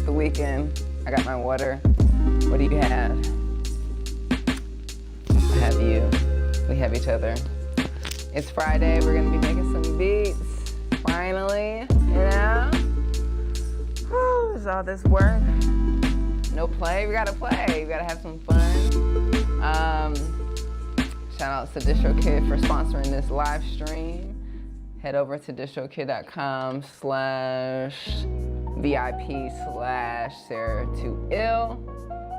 the weekend. I got my water. What do you have? I have you. We have each other. It's Friday. We're gonna be making some beats. Finally, you know? Whew, there's all this work. No play. We gotta play. We gotta have some fun. Shout out to DistroKid for sponsoring this live stream. Head over to distrokid.com/VIP/Sarah2Ill.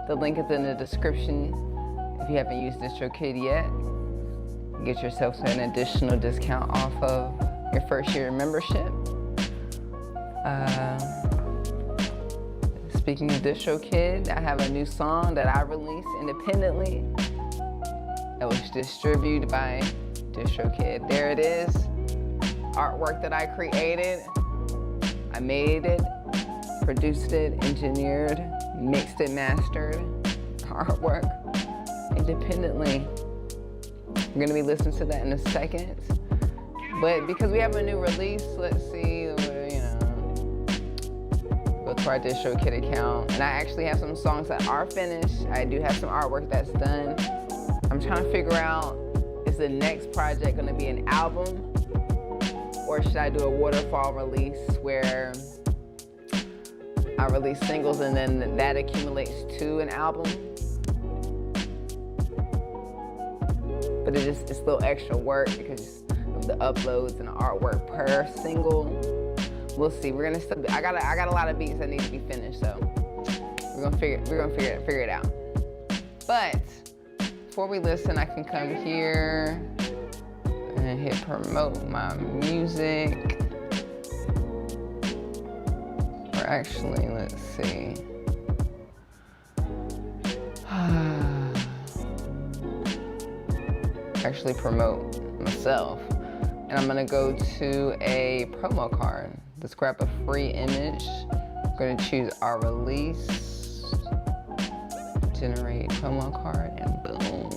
The link is in the description. If you haven't used DistroKid yet, get yourself an additional discount off of your first year membership. Speaking of DistroKid, I have a new song that I released independently. It was distributed by DistroKid. There it is. Artwork that I created. I made it, produced it, engineered, mixed it, mastered. Artwork independently. We're gonna be listening to that in a second. But because we have a new release, let's see, go to our DistroKid account. And I actually have some songs that are finished. I do have some artwork that's done. I'm trying to figure out, is the next project gonna be an album? Or should I do a waterfall release where I release singles and then that accumulates to an album? But it's still extra work because of the uploads and the artwork per single. We'll see. We're gonna still. I got a lot of beats that need to be finished, so we're gonna figure it out. But before we listen, I can come here and hit promote my music. Or actually, let's see. Actually promote myself. And I'm gonna go to a promo card. Let's grab a free image. I'm gonna choose our release, generate promo card, and boom.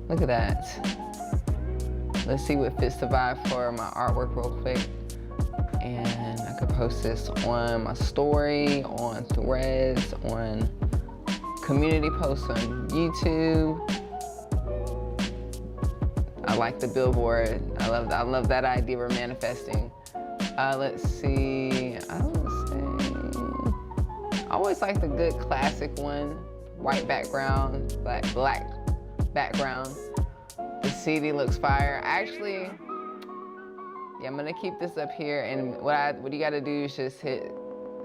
Look at that. Let's see what fits the vibe for my artwork real quick. And I could post this on my story, on Threads, on community posts on YouTube. I like the billboard. I love that idea we're manifesting. Let's see. I always like the good classic one. White background, black background. The CD looks fire. Actually, yeah, I'm gonna keep this up here. And what you gotta do is just hit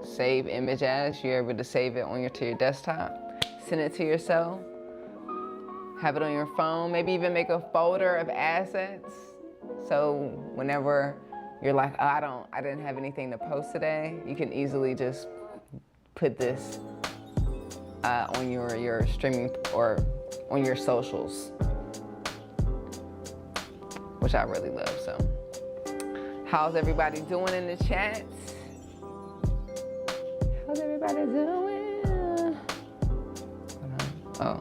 save image as. You're able to save it to your desktop. Send it to yourself. Have it on your phone, maybe even make a folder of assets. So whenever you're like, oh, I didn't have anything to post today, you can easily just put this on your streaming or on your socials, which I really love. So how's everybody doing in the chat? How's everybody doing? Oh.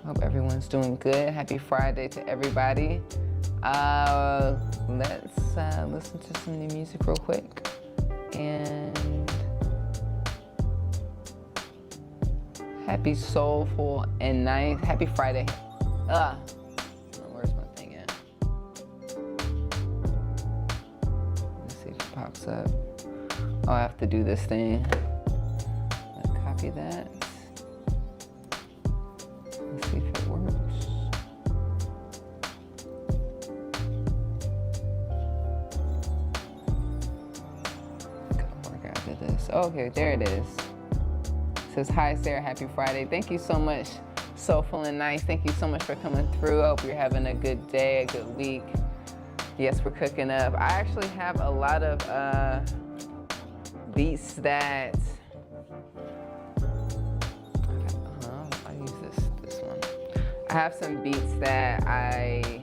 Hope everyone's doing good. Happy Friday to everybody. Let's listen to some new music real quick. And happy soulful and nice. Happy Friday. Where's my thing at? Let's see if it pops up. Oh, I have to do this thing. Let's copy that. Let's see if it works. I did this. Okay, there it is. It says, hi Sarah, happy Friday. Thank you so much, Soulful and Nice. Thank you so much for coming through. I hope you're having a good day, a good week. Yes, we're cooking up. I actually have a lot of beats that I have some beats that I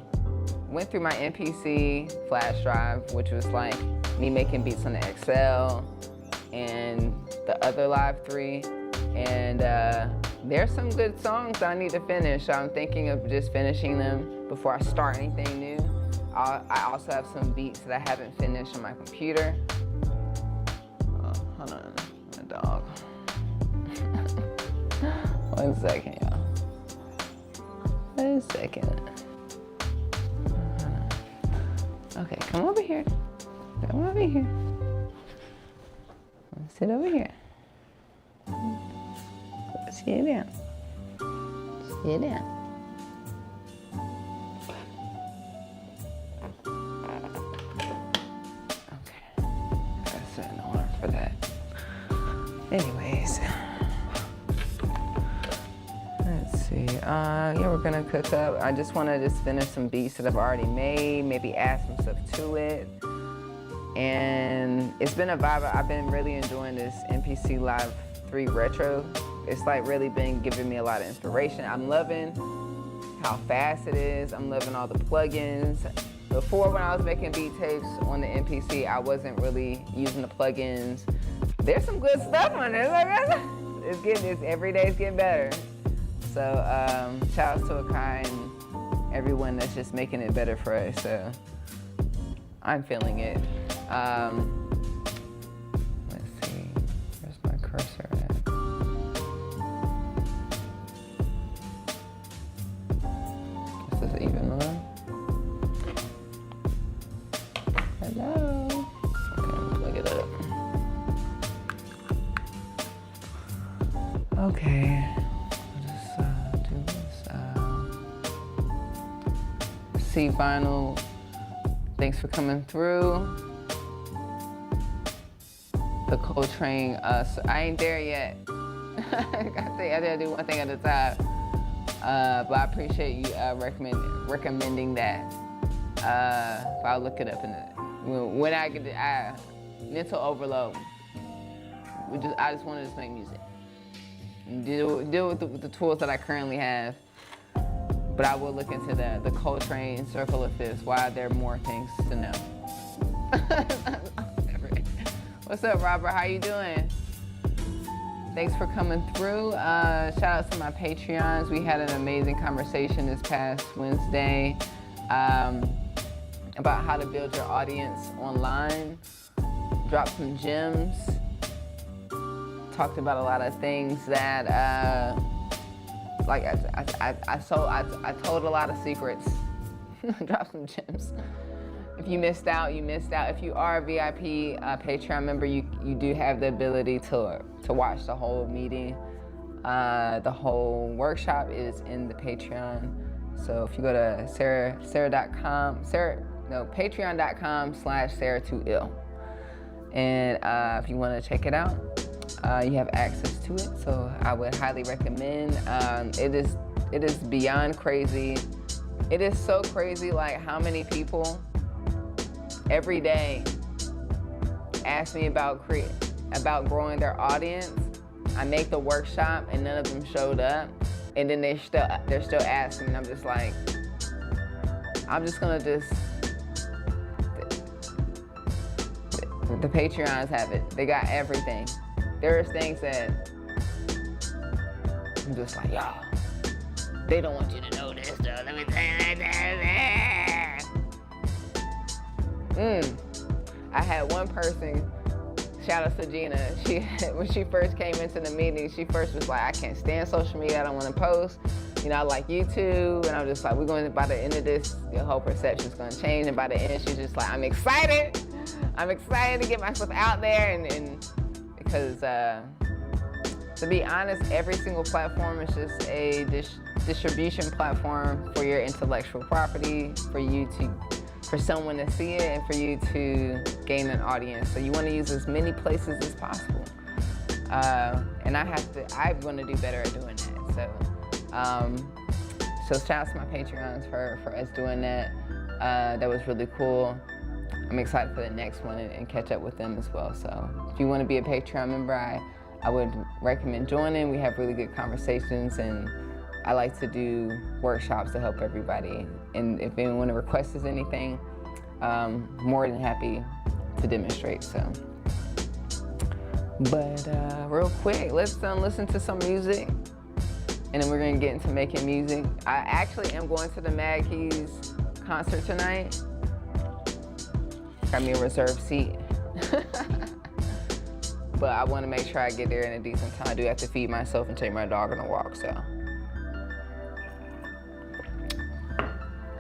went through my MPC flash drive, which was like me making beats on the XL and the other Live 3, and there's some good songs I need to finish. So I'm thinking of just finishing them before I start anything new. I also have some beats that I haven't finished on my computer. Hold on, my dog. 1 second, y'all. 1 second. Okay, come over here. Come over here. Sit over here. Sit down. Sit down. Okay. Gotta set an alarm for that. Anyways. Let's see. Yeah, we're gonna cook up. I just wanna finish some beats that I've already made, maybe add some stuff to it. And it's been a vibe. I've been really enjoying this MPC Live 3 Retro. It's like really been giving me a lot of inspiration. I'm loving how fast it is. I'm loving all the plugins. Before, when I was making beat tapes on the MPC, I wasn't really using the plugins. There's some good stuff on it. Every day it's getting better. So shout out to Akai and everyone that's just making it better for us. So I'm feeling it. Let's see, where's my cursor at? Is this even on? Hello? Okay, plug it up. Okay, I'll just do this. C Vinyl, thanks for coming through. The Coltrane, so I ain't there yet. I gotta do one thing at a time. But I appreciate you recommending that. I'll look it up when I get mental overload. I just want to make music. Deal with the tools that I currently have. But I will look into the Coltrane Circle of Fifths. Why there are more things to know. What's up, Robert? How you doing? Thanks for coming through. Shout out to my Patreons. We had an amazing conversation this past Wednesday about how to build your audience online. Dropped some gems. Talked about a lot of things that, I told a lot of secrets. Dropped some gems. If you missed out, you missed out. If you are a VIP Patreon member, you do have the ability to watch the whole meeting. The whole workshop is in the Patreon. So if you go to patreon.com/Sarah2ill. And if you want to check it out, you have access to it. So I would highly recommend. It is beyond crazy. It is so crazy, like how many people every day ask me about growing their audience. I make the workshop and none of them showed up, and then they're still asking, and I'm just like, the Patreons have it. They got everything. There's things that I'm just like, y'all, they don't want you to know this though. Let me tell you that. I had one person, shout out to Gina, when she first came into the meeting, she first was like, I can't stand social media, I don't want to post. You know, I like YouTube, and I'm just like, by the end of this, your whole perception's gonna change, and by the end, she's just like, I'm excited to get myself out there, and because, to be honest, every single platform is just a distribution platform for your intellectual property, for someone to see it and for you to gain an audience. So you want to use as many places as possible. And I'm going to do better at doing that. So shout out to my Patreons for us doing that. That was really cool. I'm excited for the next one and catch up with them as well. So if you want to be a Patreon member, I would recommend joining. We have really good conversations, and I like to do workshops to help everybody. And if anyone requests anything, more than happy to demonstrate. So, but real quick, let's listen to some music. and then we're gonna get into making music. I actually am going to the Mad Keys concert tonight. Got me a reserved seat. But I wanna make sure I get there in a decent time. I do have to feed myself and take my dog on a walk, so.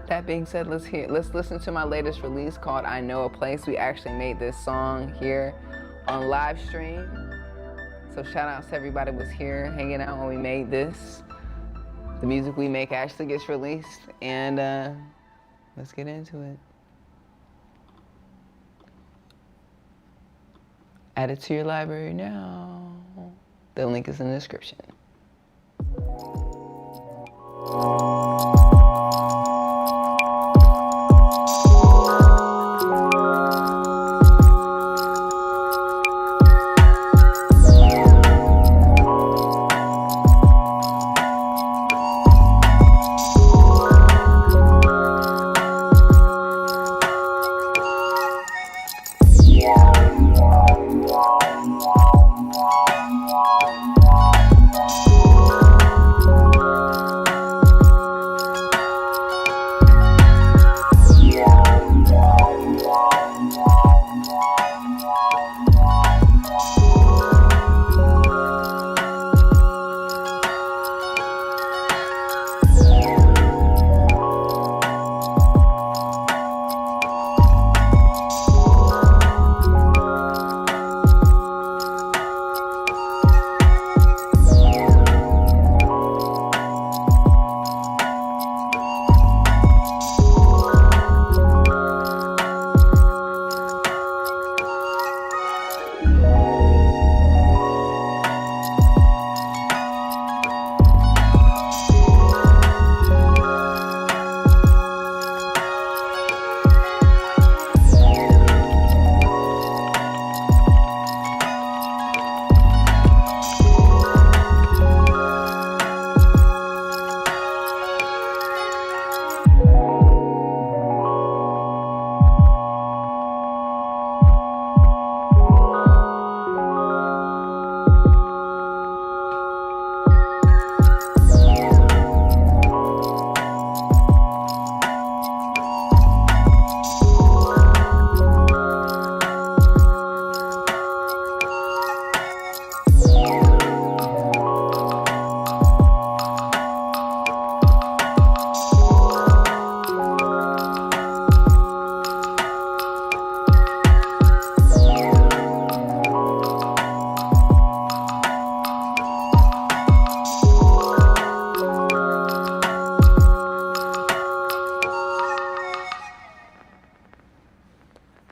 That being said, let's listen to my latest release called I Know a Place. We actually made this song here on live stream. So shout out to everybody who was here hanging out when we made this. The music we make actually gets released, and let's get into it. Add it to your library now. The link is in the description.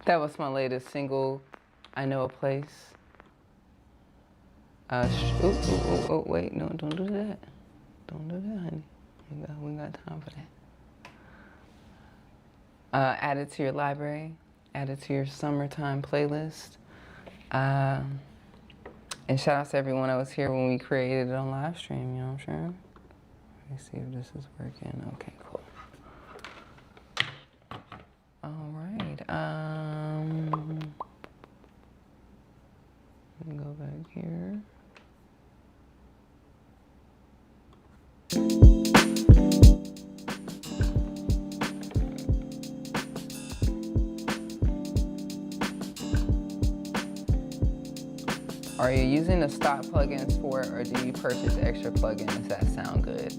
That was my latest single, I Know a Place. Wait, no, don't do that. Don't do that, honey. We got time for that. Add it to your library. Add it to your summertime playlist. And shout out to everyone that was here when we created it on live stream, you know what I'm saying? Let me see if this is working. Okay, cool. All right. Let me go back here. Are you using the stock plugins for it, or do you purchase extra plugins that sound good?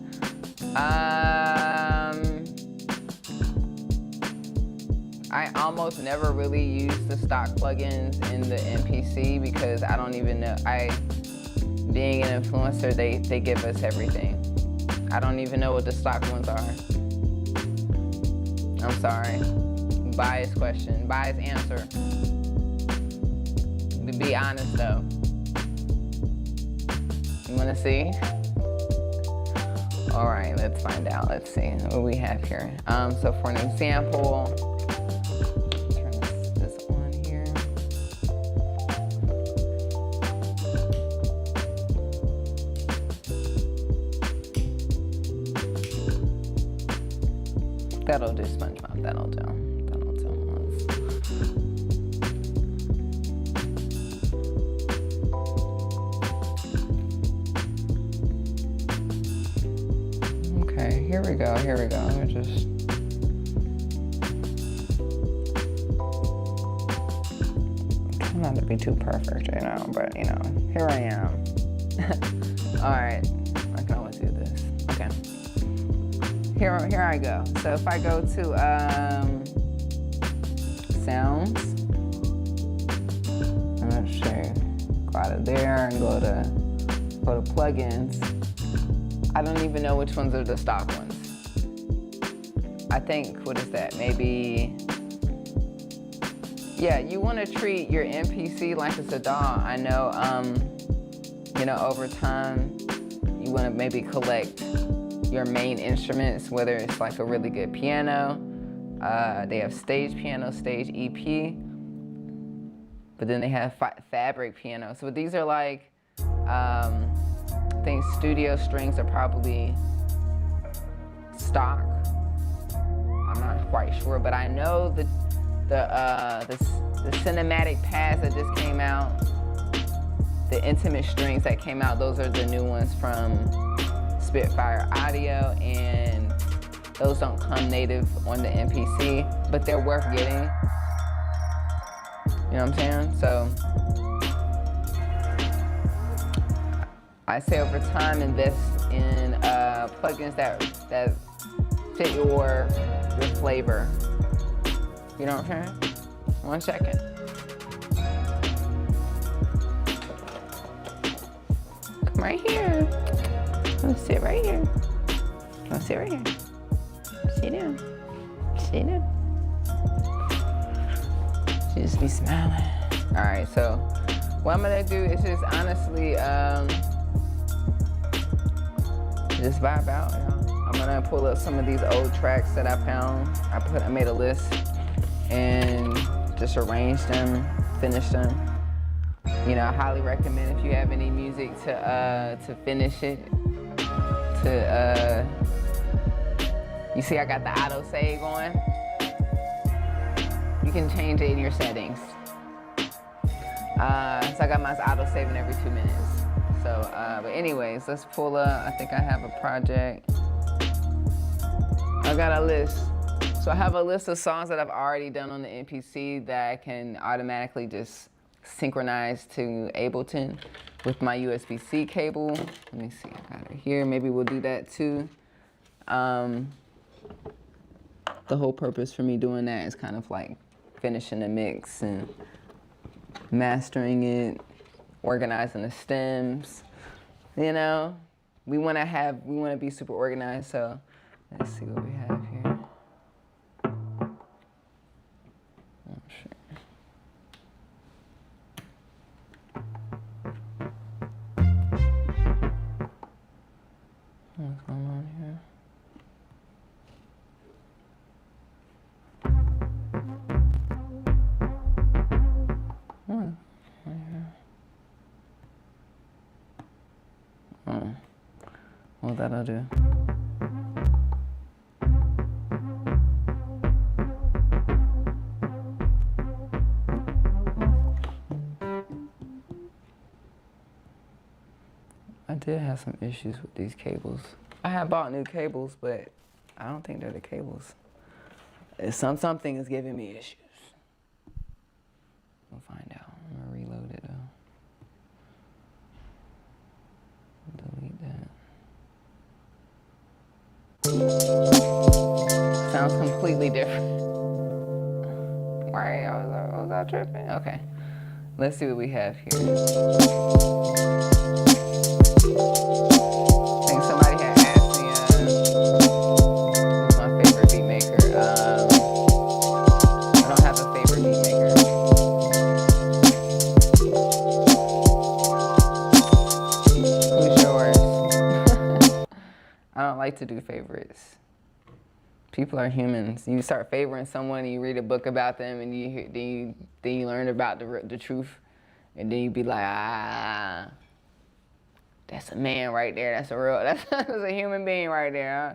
I almost never really use the stock plugins in the MPC because I don't even know. Being an influencer, they give us everything. I don't even know what the stock ones are. I'm sorry. Biased question, biased answer. To be honest though. You wanna see? All right, let's find out. Let's see what we have here. So for an example, turn this on here. That'll do SpongeBob, that'll do. here we go, here we go. Let me just... I'm not to be too perfect, you know, but you know, here I am. All right, I can always do this. Okay, here I go. So if I go to sounds, I'm gonna show you. Go out of there and go to plugins. I don't even know which ones are the stock ones. I think, what is that? Maybe. Yeah, you want to treat your MPC like it's a DAW. I know, you know, over time, you want to maybe collect your main instruments, whether it's like a really good piano. They have stage piano, stage EP, but then they have fabric piano. So these are like, I think studio strings are probably stock. I'm not quite sure, but I know that the cinematic pads that just came out, the intimate strings that came out, those are the new ones from Spitfire Audio, and those don't come native on the MPC, but they're worth getting. You know what I'm saying? So I say over time, invest in plugins that fit your flavor. You know what I'm saying? 1 second. Come right here. Let's sit right here. Let's sit right here. Sit down. Sit down. She just be smiling. All right, so what I'm gonna do is just honestly, just vibe out, y'all. I'm gonna pull up some of these old tracks that I found. I made a list and just arranged them, finished them. You know, I highly recommend if you have any music to finish it. You see I got the auto save on. You can change it in your settings. So I got mine auto saving every 2 minutes. So, but anyways, let's pull up. I think I have a project. I got a list. So I have a list of songs that I've already done on the MPC that I can automatically just synchronize to Ableton with my USB-C cable. Let me see, I got it here. Maybe we'll do that too. The whole purpose for me doing that is kind of like finishing the mix and mastering it, organizing the stems. You know, we want to be super organized. So let's see what we have here. What's going on here? Well, that'll do. I did have some issues with these cables. I have bought new cables, but I don't think they're the cables. Something is giving me issues. We'll find out. I'm gonna reload it though. Delete that. Sounds completely different. Why? Was I tripping? Okay. Let's see what we have here. I think somebody had asked me who's my favorite beat maker. I don't have a favorite beat maker. Who's yours? I don't like to do favorites. People are humans. You start favoring someone and you read a book about them and then you learn about the truth, and then you be like, that's a man right there. That's a human being right there. Huh?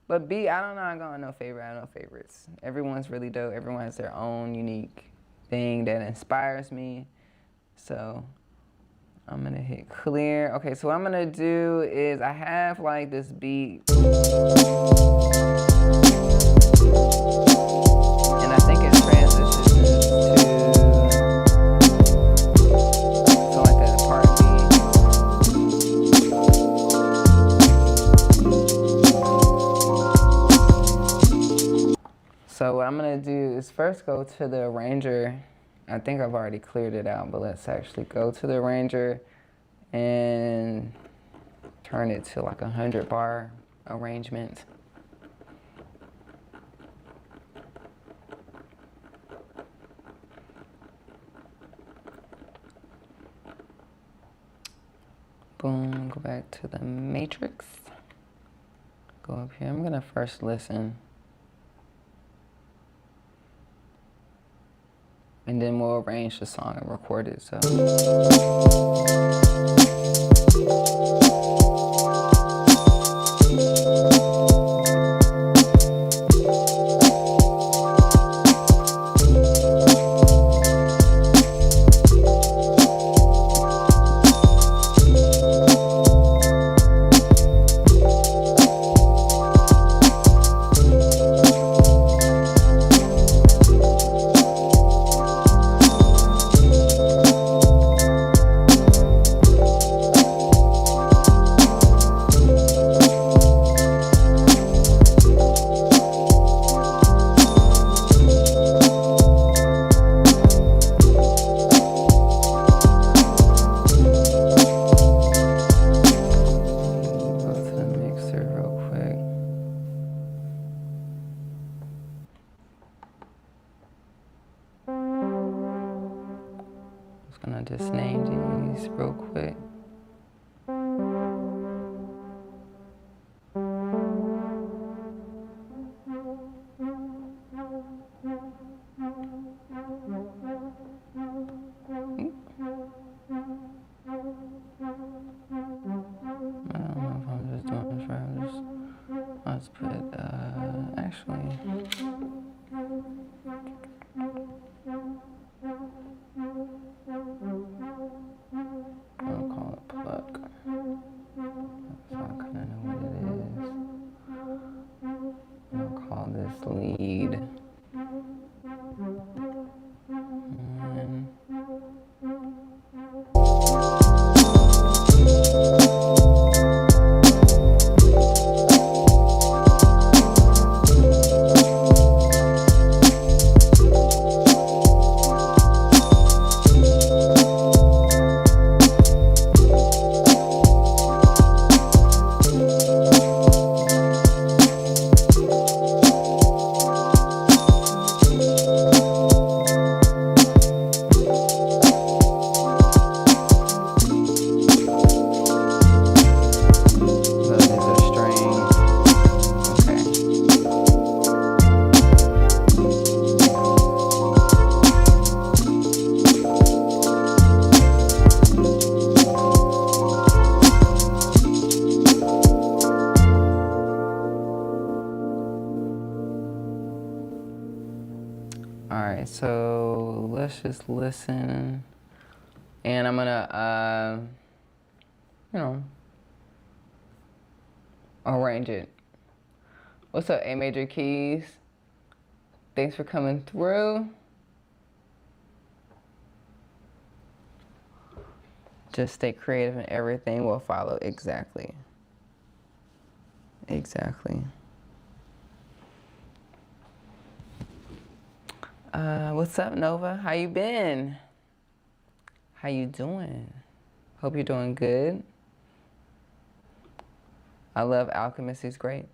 But I don't know. I got no favorite. I have no favorites. Everyone's really dope. Everyone has their own unique thing that inspires me. So, I'm gonna hit clear. Okay, so what I'm gonna do is I have like this beat. And I think it transitions to like that part B. So what I'm gonna do is first go to the arranger. I think I've already cleared it out, but let's actually go to the arranger and turn it to like a 100-bar arrangement. Boom, go back to the matrix. Go up here, I'm gonna first listen. And then we'll arrange the song and record it, so. Gonna just name these real quick. Let's put actually. I'll call it plug. So I kind of know what it is. I'll call this lead. Alright, so let's just listen, and I'm gonna, arrange it. What's up, A major keys? Thanks for coming through. Just stay creative and everything will follow. Exactly. Exactly. What's up, Nova? How you been? How you doing? Hope you're doing good. I love Alchemist. He's great.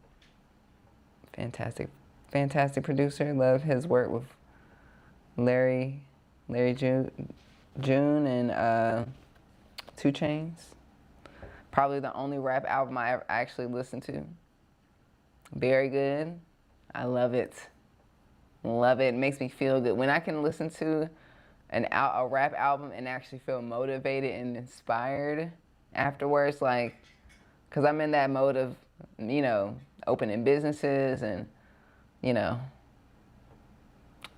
Fantastic producer. Love his work with Larry June and 2 Chainz. Probably the only rap album I ever actually listened to. Very good. I love it. Love it. It makes me feel good. When I can listen to a rap album and actually feel motivated and inspired afterwards, like, because I'm in that mode of, opening businesses and,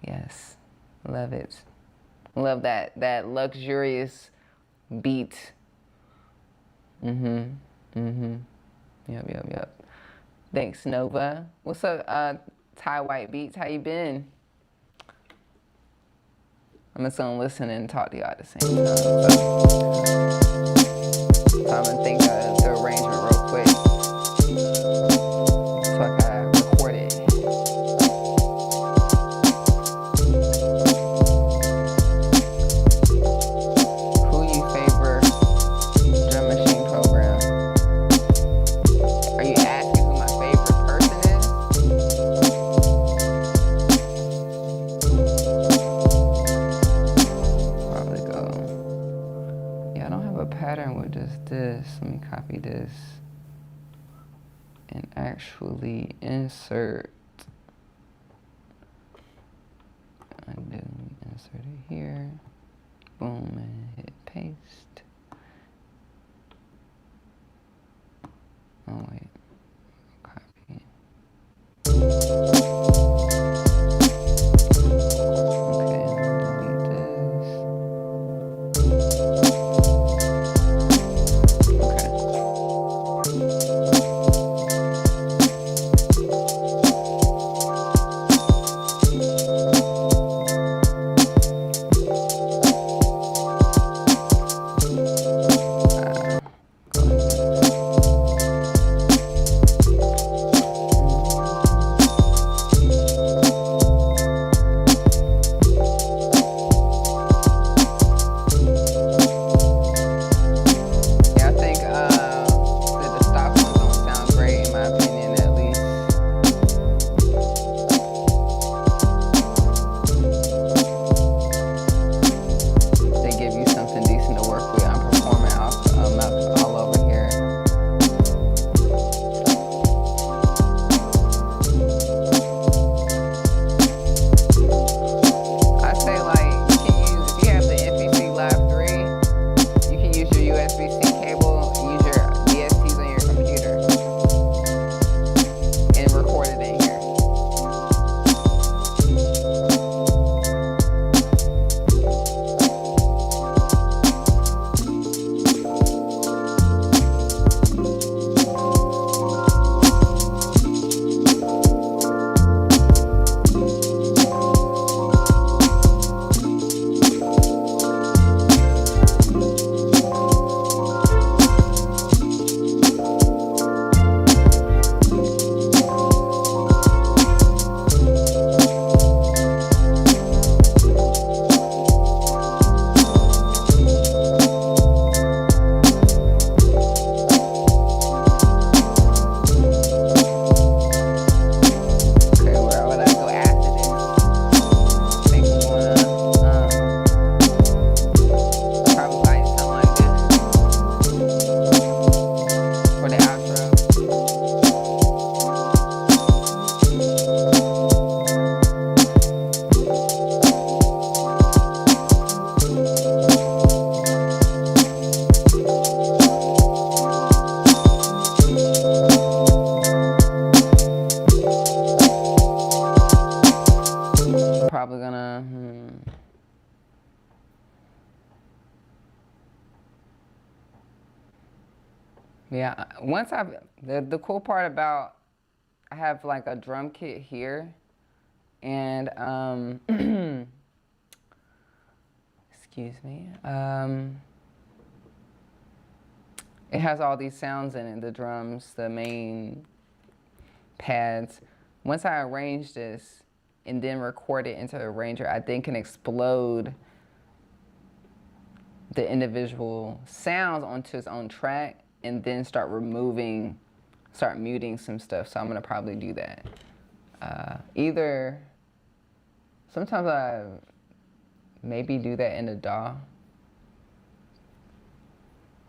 yes, love it. Love that luxurious beat Yep. Thanks, Nova. What's up, Ty White Beats? How you been? I'm just gonna listen and talk to y'all at the same time. So I'm gonna think of the arrangement real quick so I can record it. Who you favor drum machine program? Are you asking who my favorite person is? Probably go. Yeah, I don't have a pattern with just this. Let me copy this and actually insert. Undo, insert it here. Boom, and hit paste. Oh wait, copy. Okay, I'm gonna delete this. Okay. Yeah, I think that the stock ones don't sound great in my opinion, at least. They give you something decent to work with. I'm performing all over here. I say like you can use, if you have the MPC Live 3, you can use your USB-C cable, use your DSPs on your computer, and record it in here. Okay, where would I go after this? I think I'm gonna probably like something like this for the outro. Probably gonna. Yeah, once the cool part about, I have like a drum kit here, and excuse me, it has all these sounds in it, the drums, the main pads. Once I arrange this and then record it into the arranger, I then can explode the individual sounds onto its own track and then start muting some stuff. So I'm gonna probably do that. Either, sometimes I maybe do that in the DAW.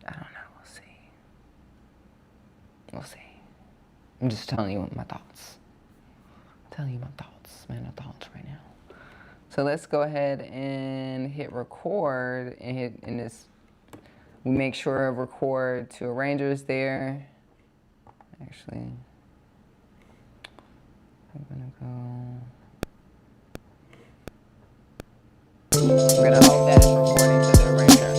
I don't know, we'll see. We'll see. I'm just telling you my thoughts. Telling you my thoughts, man, my thoughts right now. So let's go ahead and hit record and hit in this. We make sure record to arranger is there. Actually, I'm gonna go. We're gonna hold that as recording to the arranger.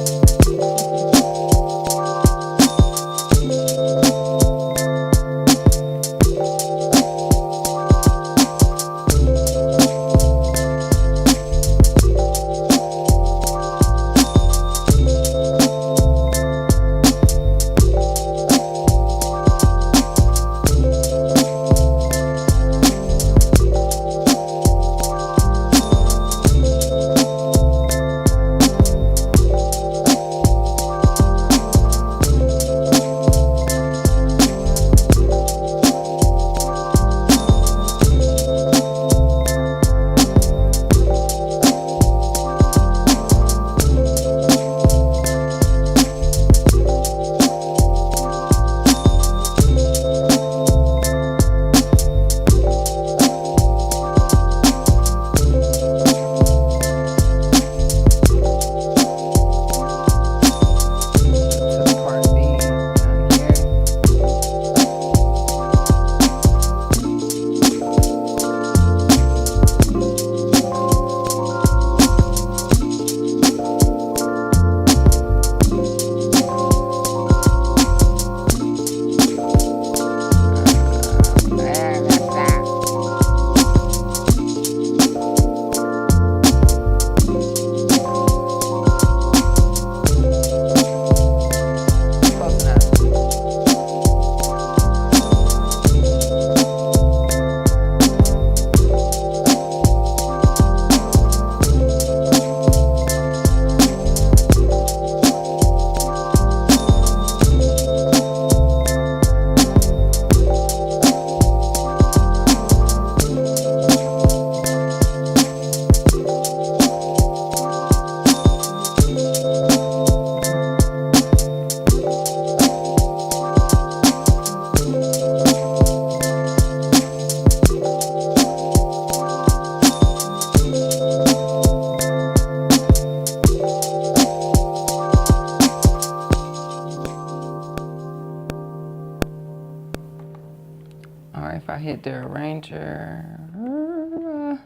temperature.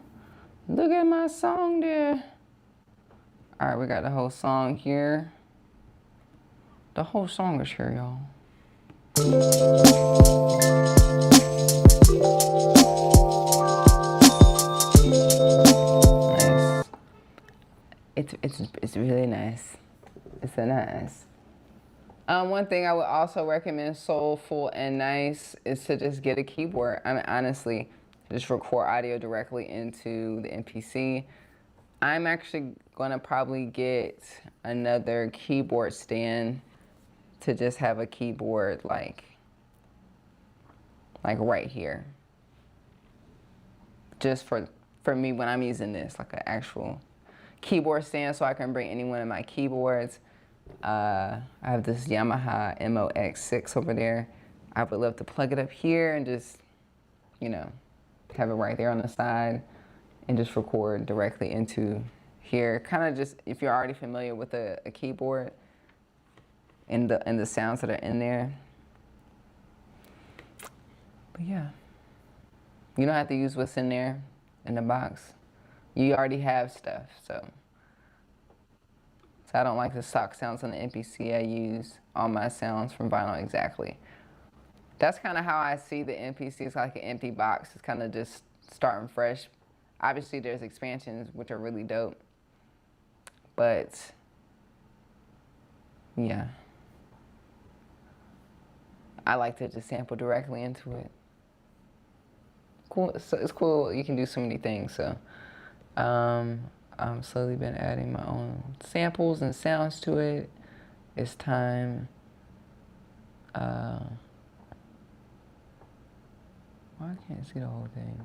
Look at my song there. All right, we got the whole song here. The whole song is here, y'all. Nice. It's really nice. It's a nice. One thing I would also recommend, soulful and nice, is to just get a keyboard. I mean, honestly, just record audio directly into the MPC. I'm actually gonna probably get another keyboard stand to just have a keyboard like right here. Just for me when I'm using this, like an actual keyboard stand, so I can bring any one of my keyboards. I have this Yamaha MOX6 over there. I would love to plug it up here and just, you know, have it right there on the side and just record directly into here. Kind of just, if you're already familiar with a keyboard and the sounds that are in there. But yeah, you don't have to use what's in there in the box. You already have stuff, so I don't like the stock sounds on the MPC. I use all my sounds from vinyl exactly. That's kind of how I see the MPC. It's like an empty box. It's kind of just starting fresh. Obviously, there's expansions, which are really dope. But, yeah. I like to just sample directly into it. Cool. So it's cool. You can do so many things, so. I've slowly been adding my own samples and sounds to it. It's time. Well, I can't see the whole thing.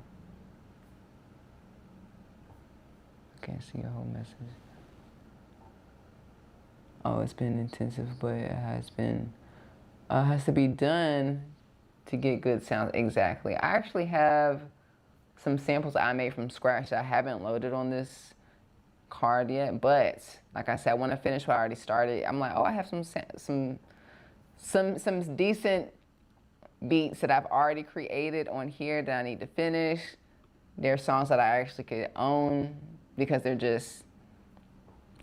I can't see your whole message. Oh, it's been intensive, but it has been, has to be done to get good sounds. Exactly. I actually have some samples I made from scratch that I haven't loaded on this card yet, but like I said, I want to finish what I already started. I'm like, oh, I have some decent beats that I've already created on here that I need to finish. There are songs that I actually could own because they're just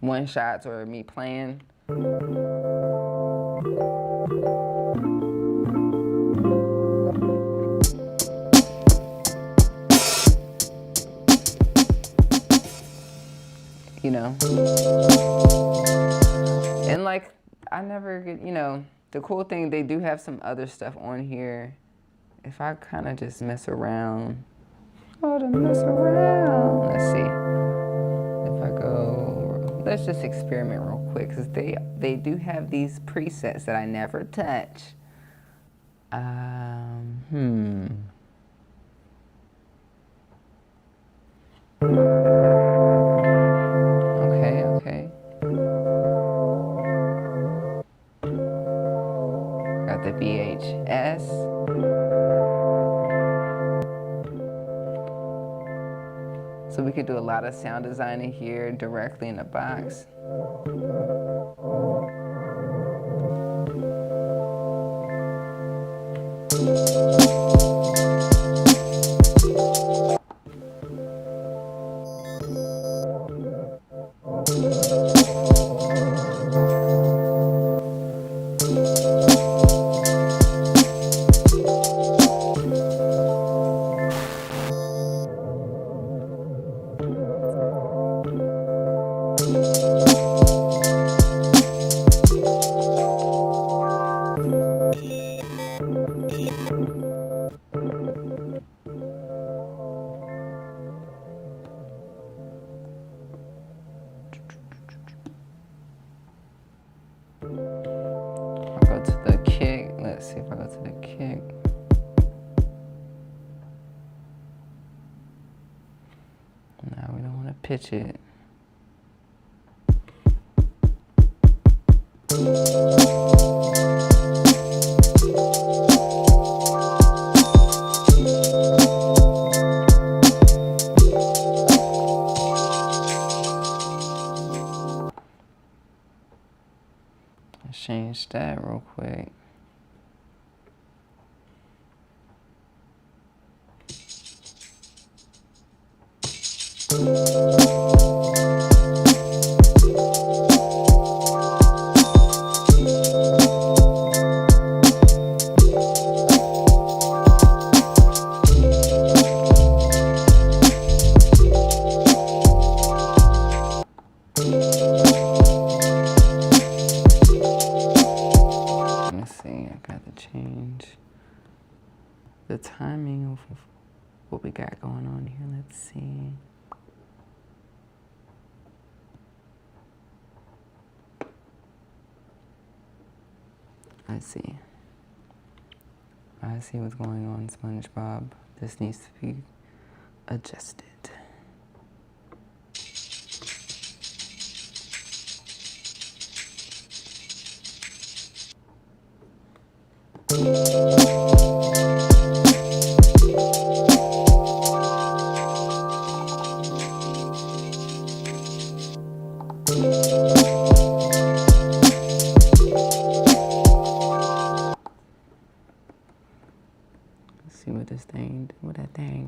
one shots or me playing. You know, and like I never get, you know, the cool thing, they do have some other stuff on here. If I kind of just mess around, let's see. If I go, let's just experiment real quick, because they do have these presets that I never touch. Okay. Got the VHS. So we could do a lot of sound designing here directly in the box. Let's see if I go to the kick. Now we don't want to pitch it. Let's change that real quick. The timing of what we got going on here. Let's see. I see what's going on, SpongeBob. This needs to be adjusted. See what this thing, what that thing.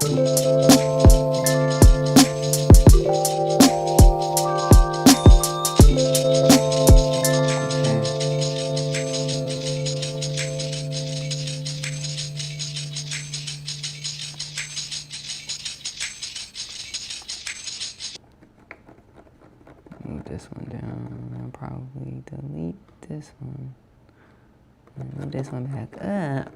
Move this one down. I'll probably delete this one. Move this one back up.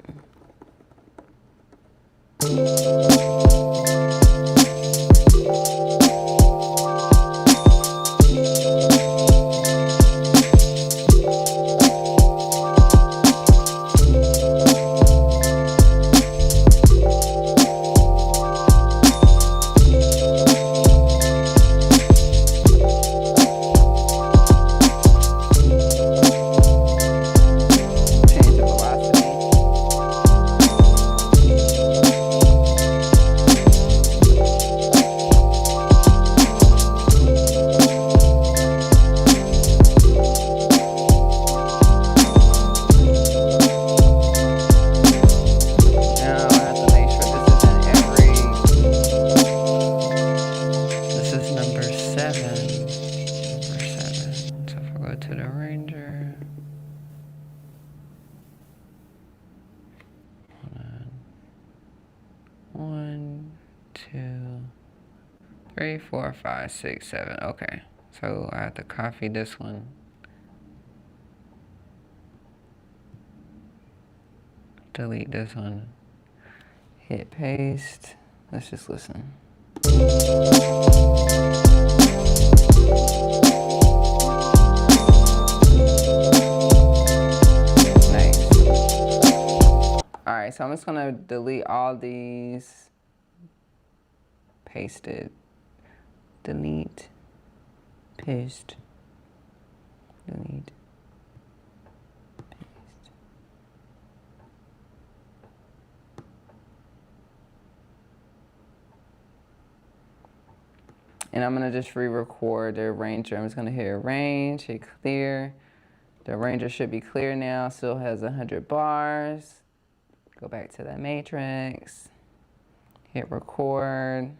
One, two, 3, 4, 5, 6, 7. Okay, so I have to copy this one. Delete this one. Hit paste. Let's just listen. Alright, so I'm just gonna delete all these, paste it, delete, paste, delete, paste. And I'm gonna just re-record the arranger. I'm just gonna hit arrange, hit clear. The arranger should be clear now, still has 100 bars. Go back to the matrix, hit record.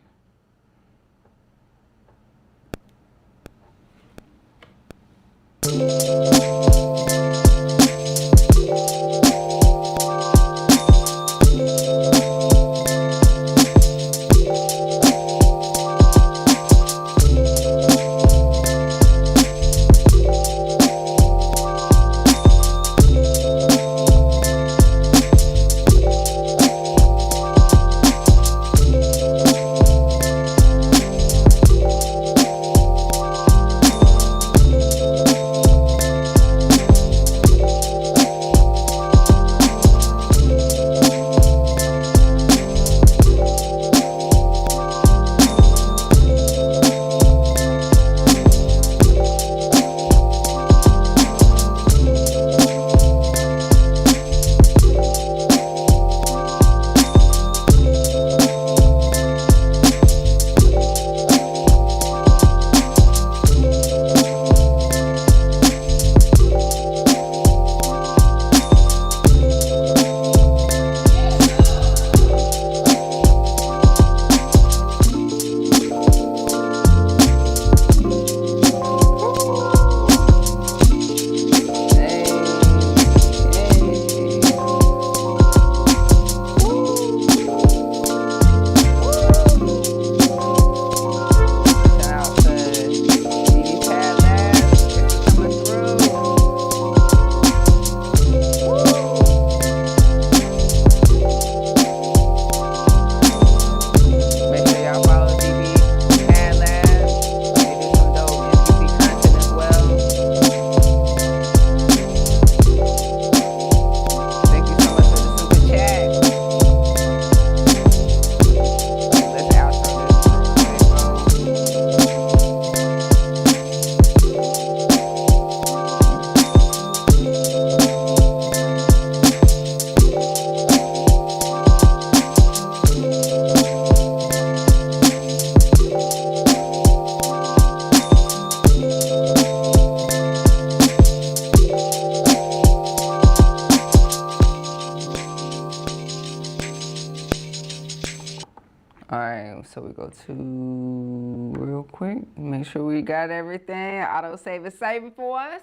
go to real quick. Make sure we got everything. Autosave is saving for us.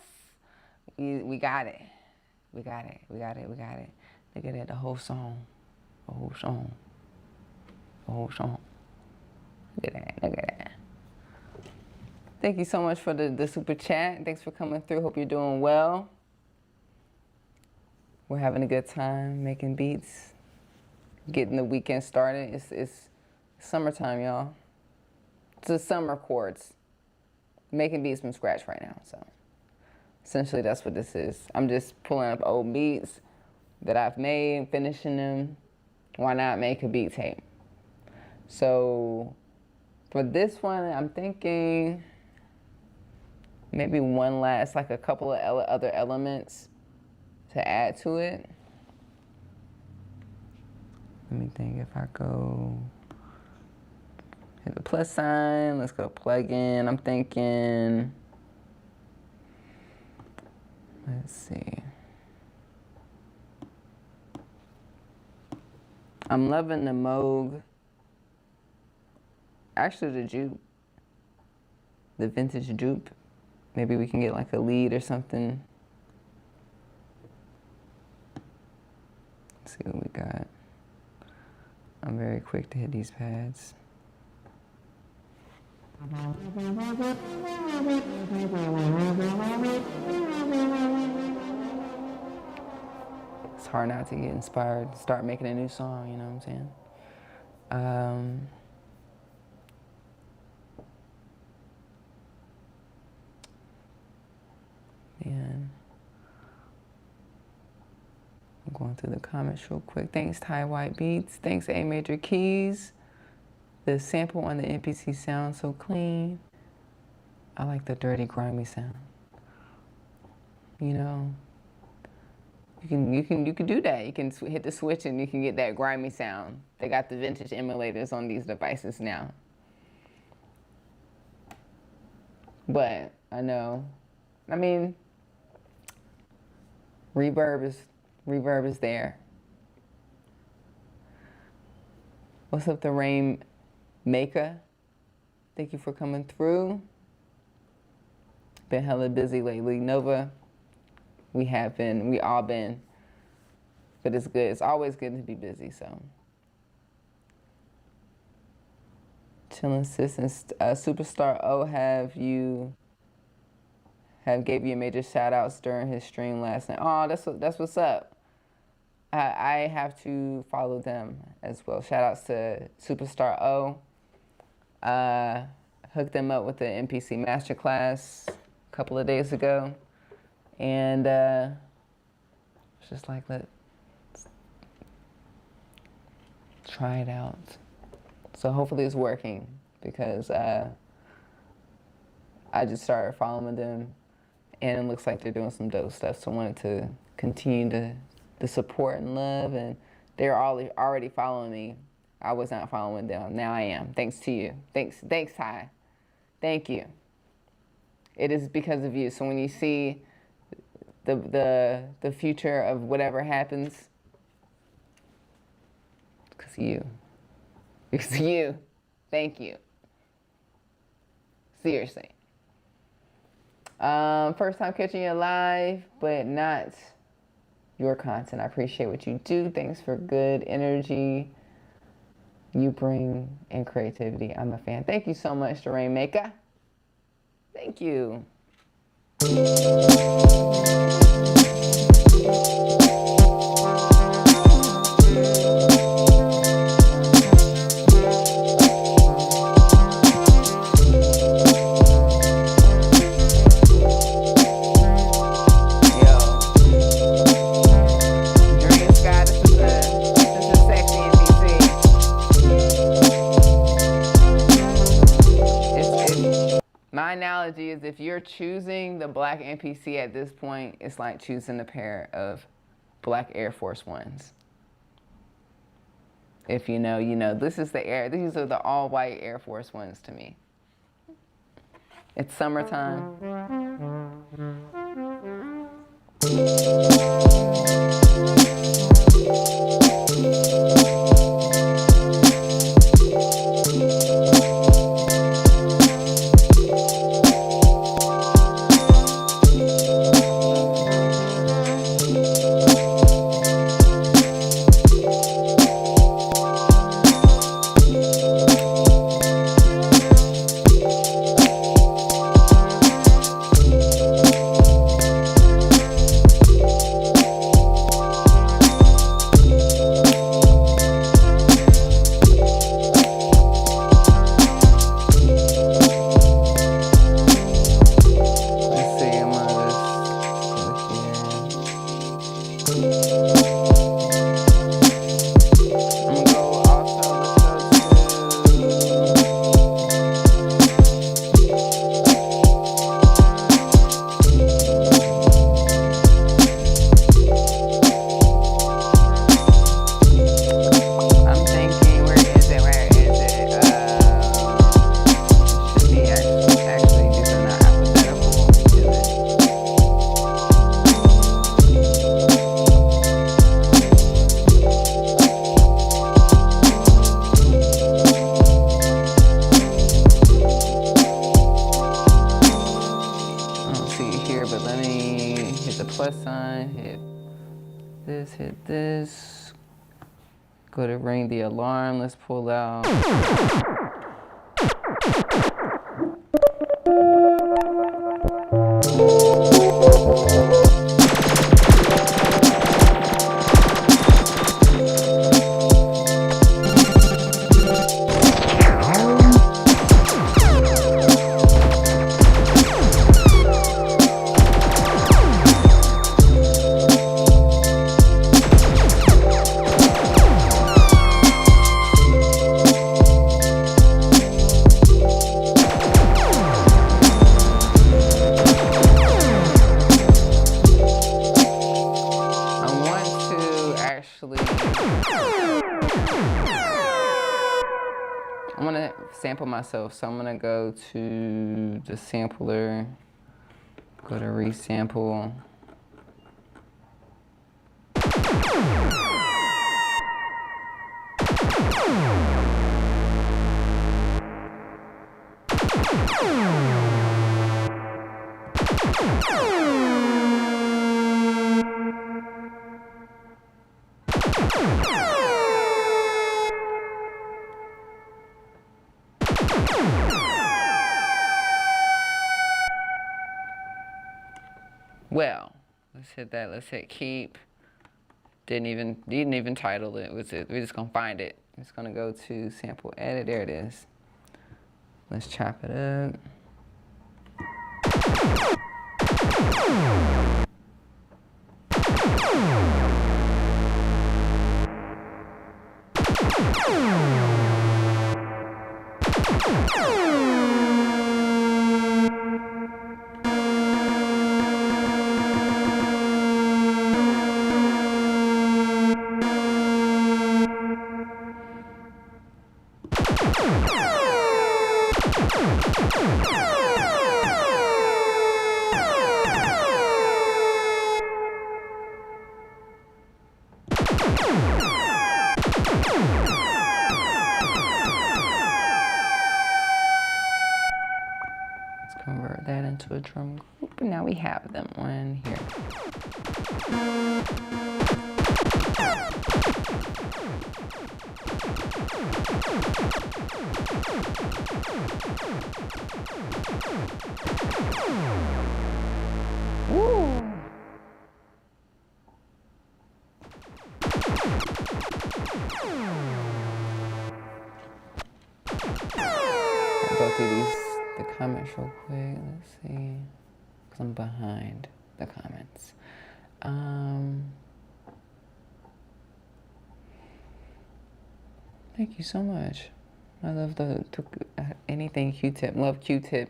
We got it. We got it. We got it. We got it. Look at that. The whole song. The whole song. The whole song. Look at that. Look at that. Thank you so much for the super chat. Thanks for coming through. Hope you're doing well. We're having a good time making beats, getting the weekend started. It's summertime, y'all. It's the summer chords. Making beats from scratch right now, so essentially that's what this is. I'm just pulling up old beats that I've made, finishing them. Why not make a beat tape? So for this one, I'm thinking maybe one last, like a couple of other elements to add to it. Let me think. If I go hit the plus sign, let's go plug in. I'm thinking, let's see. I'm loving the Moog, actually the Jupe, the vintage Jupe. Maybe we can get like a lead or something. Let's see what we got. I'm very quick to hit these pads. It's hard not to get inspired, start making a new song, you know what I'm saying? And I'm going through the comments real quick. Thanks, Ty White Beats. Thanks, A Major Keys. The sample on the MPC sounds so clean. I like the dirty, grimy sound. You know, you can do that. You can hit the switch and you can get that grimy sound. They got the vintage emulators on these devices now. But I know, I mean, reverb is there. What's up, the Rain Maker? Thank you for coming through. Been hella busy lately. Nova, we all been, but it's good. It's always good to be busy, so. Chillin' Sis and Superstar O gave you major shout outs during his stream last night. Oh, that's what's up. I have to follow them as well. Shout outs to Superstar O. Hooked them up with the MPC Masterclass a couple of days ago. And it's just like, let's try it out. So hopefully it's working, because I just started following them and it looks like they're doing some dope stuff. So I wanted to continue the support and love, and they're already following me. I was not following them. Now I am. Thanks to you. Thanks, Ty. Thank you. It is because of you. So when you see the future of whatever happens, it's because of you. Because of you. Thank you. Seriously. First time catching you live, but not your content. I appreciate what you do. Thanks for good energy you bring and creativity. I'm a fan. Thank you so much, the Rainmaker. Thank you. My analogy is, if you're choosing the black MPC at this point, it's like choosing a pair of black Air Force Ones. If you know, you know. These are the all-white Air Force Ones to me. It's summertime. plus sign, hit this. Go to ring the alarm, let's pull out. I want to sample myself, so I'm going to go to the sampler, go to resample. Well, let's hit that. Let's hit keep. Didn't even title it. We're just gonna find it. It's gonna go to sample edit. There it is. Let's chop it up. Convert that into a drum group, and now we have them on here. Woo! I'll go through the comments real quick. Let's see, because I'm behind the comments. Thank you so much. I love anything Q-Tip. Love Q-Tip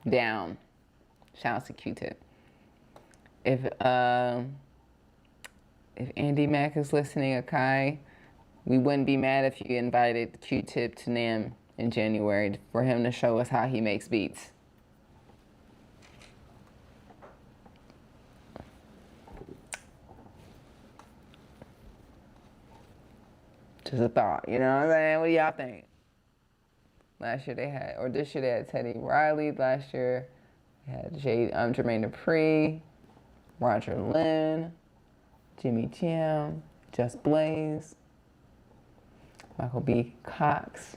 down. Shout out to Q-Tip. If Andy Mack is listening, Akai, we wouldn't be mad if you invited Q-Tip to NAMM in January for him to show us how he makes beats. Just a thought, you know what I'm saying? What do y'all think? Last year they had, or this year they had Teddy Riley. Last year they had Jermaine Dupri, Roger Lynn, Jimmy Jam, Just Blaze, Michael B. Cox.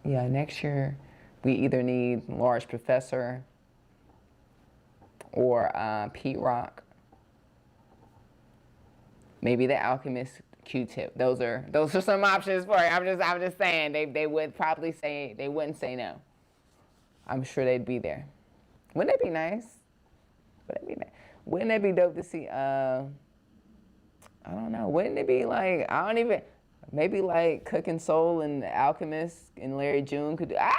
Yeah, next year we either need Large Professor or Pete Rock. Maybe the Alchemist Q-Tip. Those are some options for it. I'm just saying they would probably say, they wouldn't say no. I'm sure they'd be there. Wouldn't that be nice? Wouldn't that be dope to see? I don't know. Wouldn't it be like, maybe like Cooking Soul and the Alchemist and Larry June could do. I'm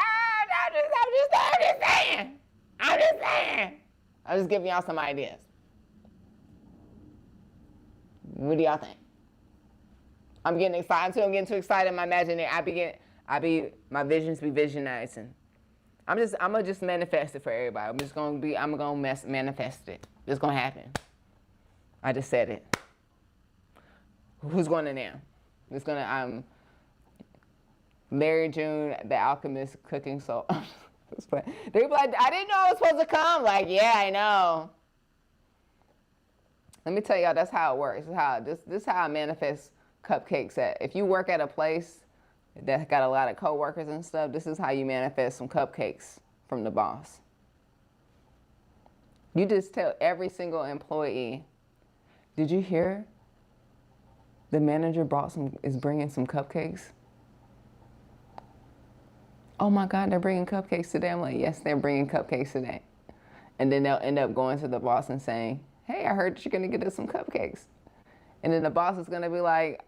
just saying. I'm just giving y'all some ideas. What do y'all think? I'm getting excited too. I'm getting too excited. My imagination, my visions be visionizing. I'm gonna just manifest it for everybody. I'm gonna manifest it. It's gonna happen. I just said it. Who's going to NAMM? It's gonna, Larry June, the Alchemist, Cooking Soul. They be like, I didn't know I was supposed to come. Like, yeah, I know. Let me tell y'all, that's how it works. This is how I manifest cupcakes at. If you work at a place that's got a lot of coworkers and stuff, this is how you manifest some cupcakes from the boss. You just tell every single employee, did you hear the manager is bringing some cupcakes? Oh my God, they're bringing cupcakes today. I'm like, yes, they're bringing cupcakes today. And then they'll end up going to the boss and saying, hey, I heard you're gonna get us some cupcakes. And then the boss is gonna be like,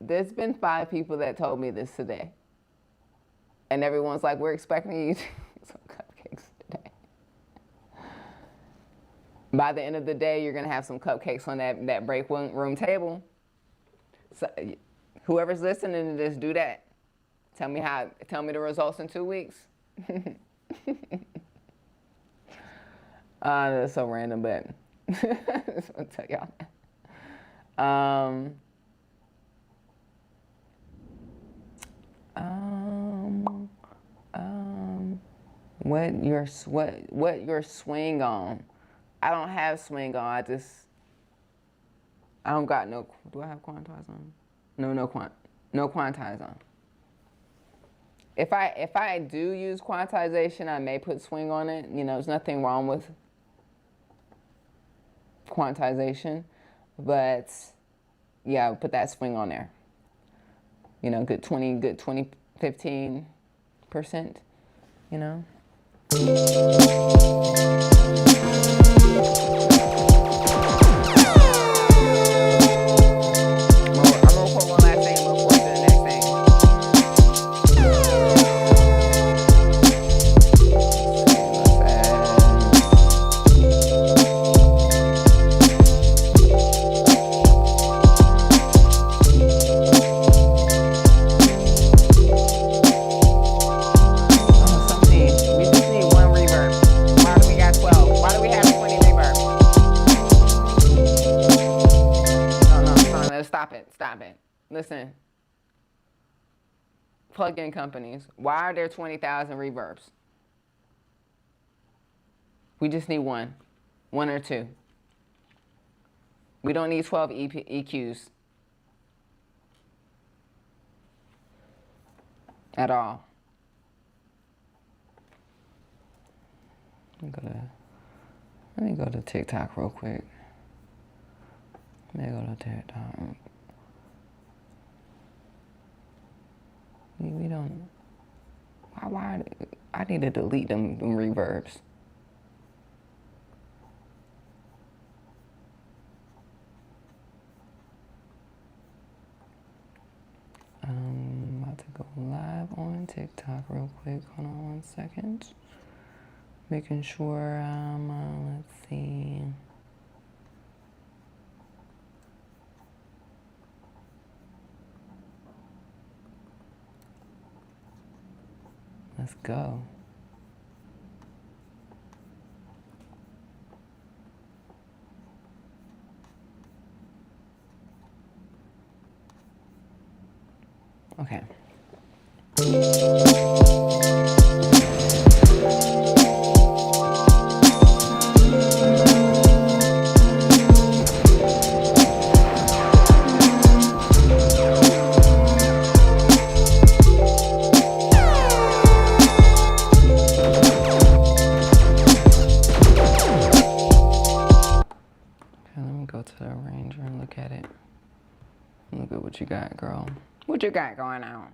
there's been 5 people that told me this today. And everyone's like, we're expecting you to get some cupcakes today. By the end of the day, you're gonna have some cupcakes on that break room table. So whoever's listening to this, do that. Tell me the results in 2 weeks. That's so random, but just want to tell y'all that. What your swing on? I don't have swing on. I don't got no. Do I have quantize on? No quantize on. If I do use quantization, I may put swing on it. You know, there's nothing wrong with quantization, but yeah, put that swing on there. You know, good 15%, you know. Stop it. Listen. Plug-in companies, why are there 20,000 reverbs? We just need one or two. We don't need 12 EQs at all. Let me go to TikTok real quick. Let me go to TikTok. We don't. Why? I need to delete them reverbs. I'm about to go live on TikTok real quick. Hold on 1 second. Making sure let's see. Let's go. Okay. What you got, girl? What you got going on?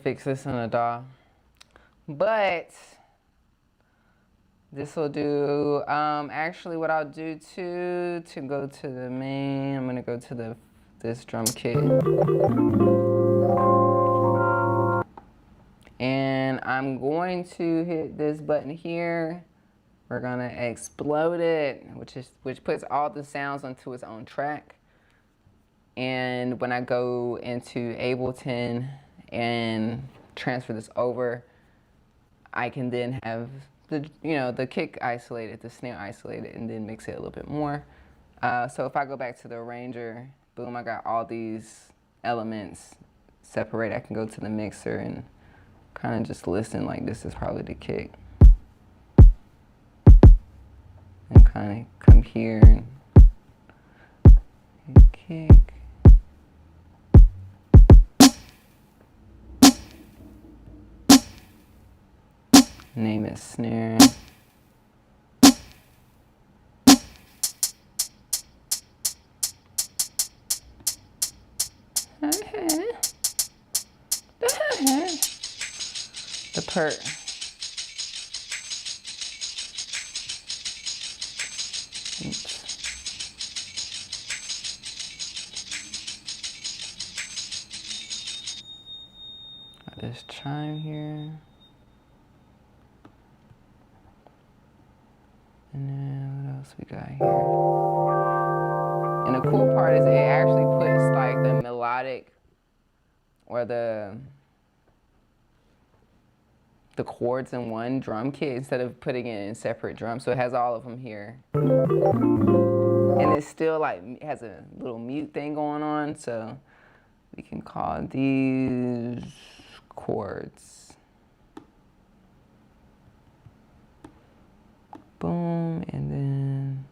Fix this in a DAW, but this will do. Actually, what I'll do to go to the main, I'm gonna go to this drum kit, and I'm going to hit this button here. We're gonna explode it, which puts all the sounds onto its own track. And when I go into Ableton and transfer this over, I can then have the kick isolated, the snare isolated, and then mix it a little bit more. So if I go back to the arranger, boom, I got all these elements separated. I can go to the mixer and kind of just listen like this is probably the kick. And kind of come here and kick. Name it snare. The perk. Oops. Got this chime here. And then what else we got here? And the cool part is it actually puts like the melodic or the chords in one drum kit instead of putting it in separate drums. So it has all of them here. And it's still like has a little mute thing going on. So we can call these chords. Boom, and then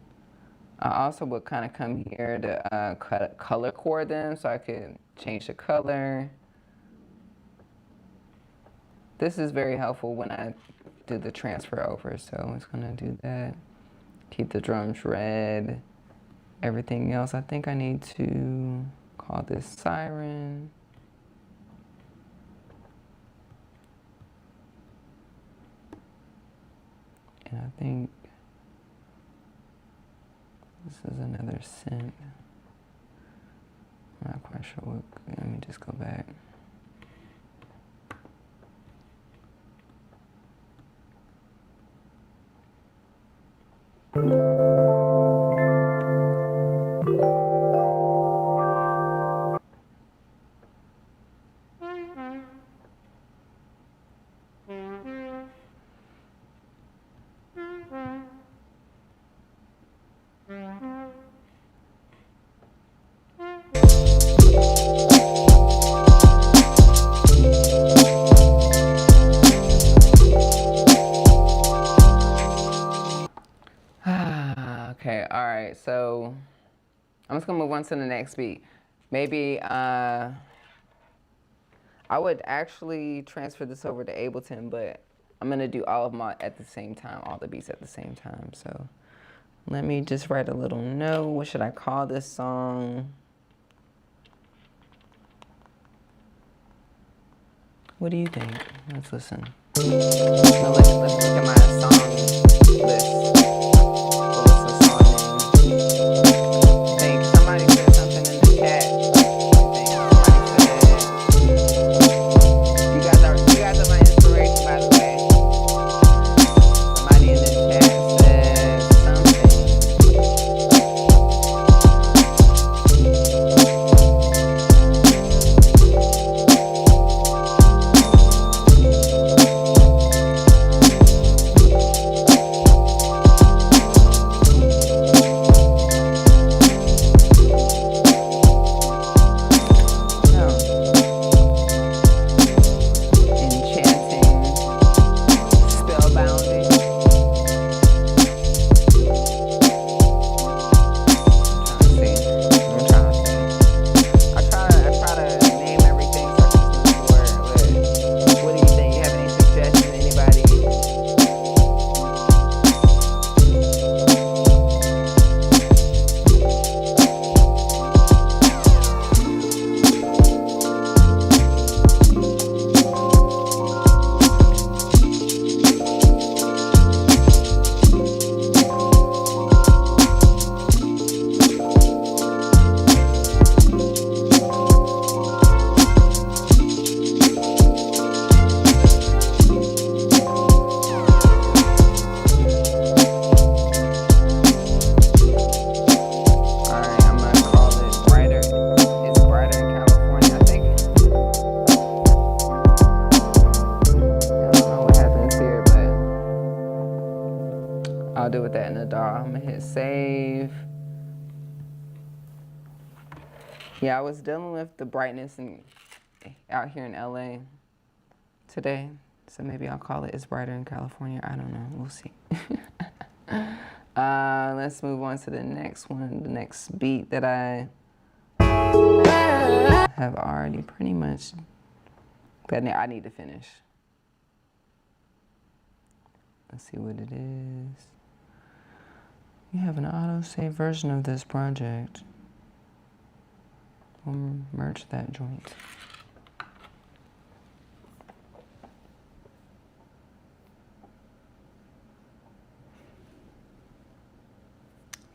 I also would kind of come here to color chord them, so I could change the color. This is very helpful when I do the transfer over, so I'm just gonna do that. Keep the drums red. Everything else, I think I need to call this siren. And I think this is another synth. I'm not quite sure what, let me just go back. Okay, all right, so I'm just gonna move on to the next beat. Maybe I would actually transfer this over to Ableton, but I'm gonna do all of them at the same time, all the beats at the same time. So let me just write a little note. What should I call this song? What do you think? Let's listen. Now let's look at my song list. put that in the DAW. I'm gonna hit save. Yeah, I was dealing with the brightness out here in LA today. So maybe I'll call it It's Brighter in California. I don't know, we'll see. Let's move on to the next one, the next beat that I have already pretty much, but I need to finish. Let's see what it is. You have an auto-save version of this project. We'll merge that joint.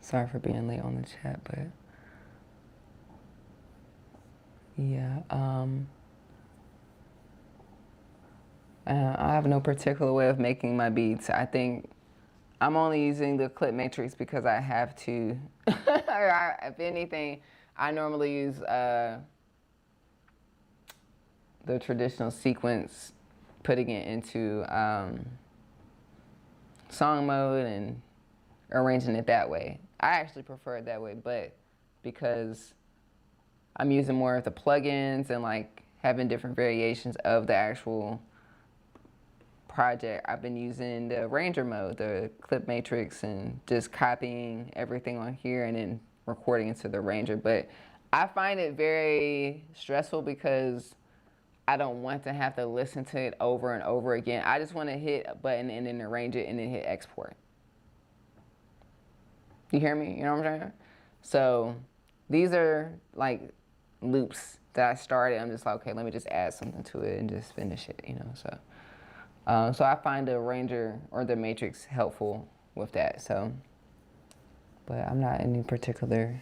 Sorry for being late on the chat, but yeah, I have no particular way of making my beats. I think I'm only using the clip matrix because I have to. If anything, I normally use the traditional sequence, putting it into song mode and arranging it that way. I actually prefer it that way, but because I'm using more of the plugins and like having different variations of the actual project, I've been using the arranger mode, the clip matrix, and just copying everything on here and then recording into the arranger. But I find it very stressful because I don't want to have to listen to it over and over again. I just want to hit a button and then arrange it and then hit export. You hear me? You know what I'm saying? So these are like loops that I started. I'm just like, okay, let me just add something to it and just finish it, you know? So I find the arranger or the matrix helpful with that. So, but I'm not any particular,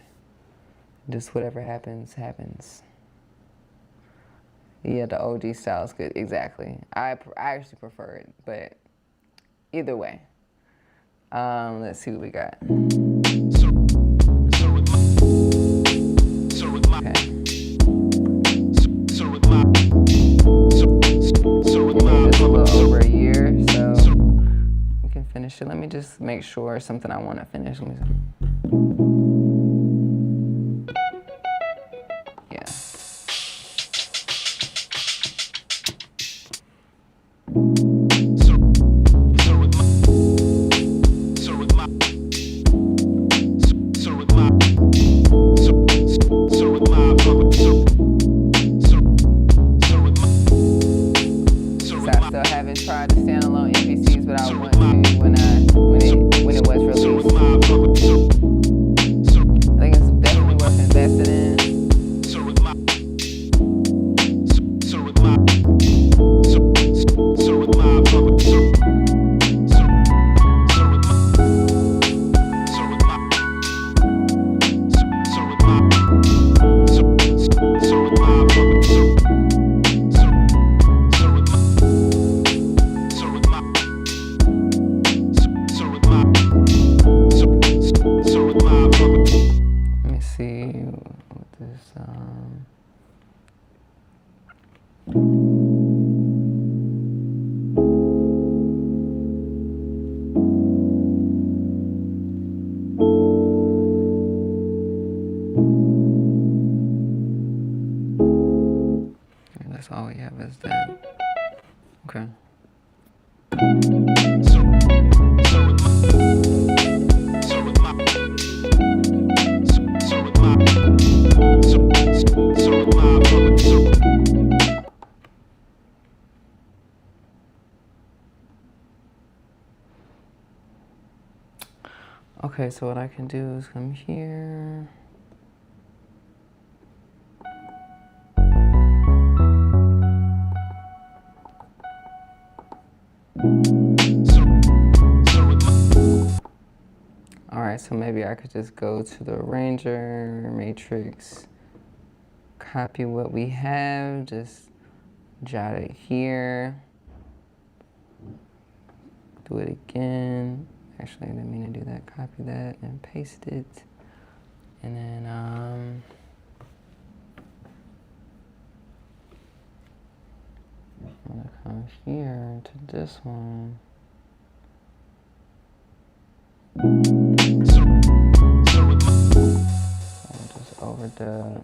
just whatever happens, happens. Yeah, the OG style is good, exactly. I actually prefer it, but either way. Let's see what we got. Finish it. Let me just make sure something I want to finish. Let me see. Yeah. So I still haven't tried the standalone MPCs, but I want to when it was released. I think it's definitely worth investing in. That's all we have is that. Okay. Okay, so what I can do is come here. Alright, so maybe I could just go to the arranger, matrix, copy what we have, just jot it here, do it again. Actually, I didn't mean to do that. Copy that and paste it. And then, I'm gonna come here to this one. overdub.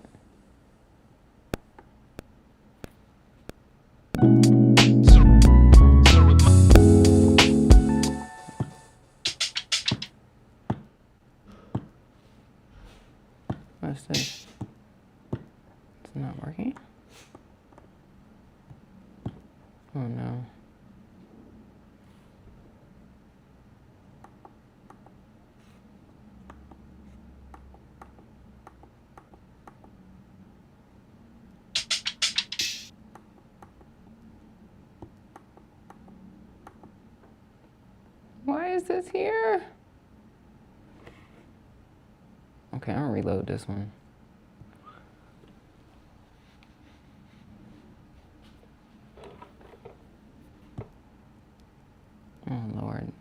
What's this? It's not working? Oh no. Why is this here? Okay, I'm gonna reload this one. Oh Lord.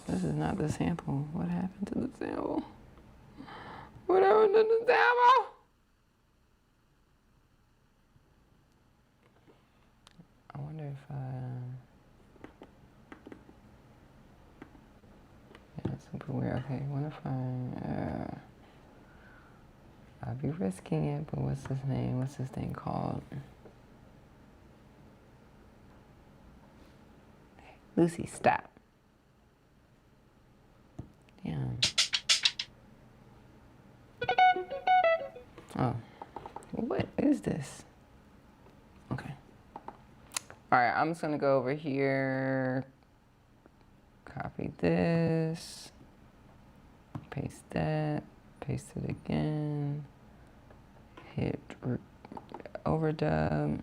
This is not the sample. What happened to the sample? What happened to the sample? I wonder if yeah, it's super weird. Okay, what if I'll be risking it, but what's his name? What's this thing called? Lucy, stop. Damn. Oh, what is this? Okay. All right, I'm just gonna go over here, copy this, paste that, paste it again, hit overdub.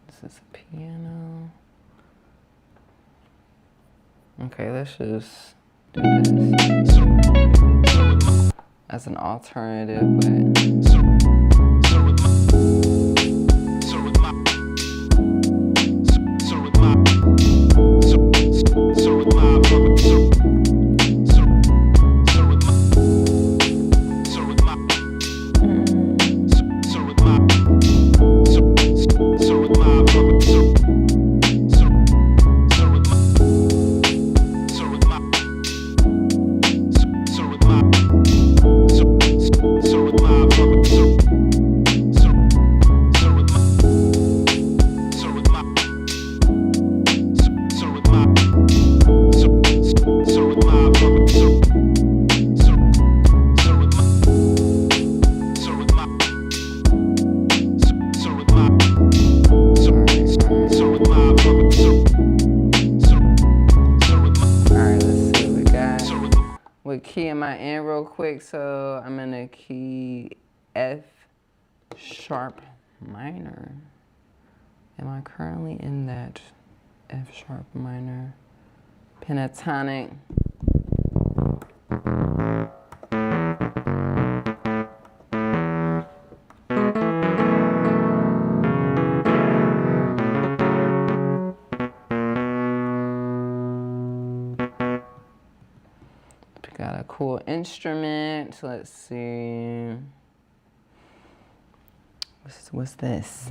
This is a piano. Okay, let's just do this as an alternative, but key am I in real quick? So I'm in a key F sharp minor. Am I currently in that F sharp minor pentatonic? Got a cool instrument. Let's see. What's this?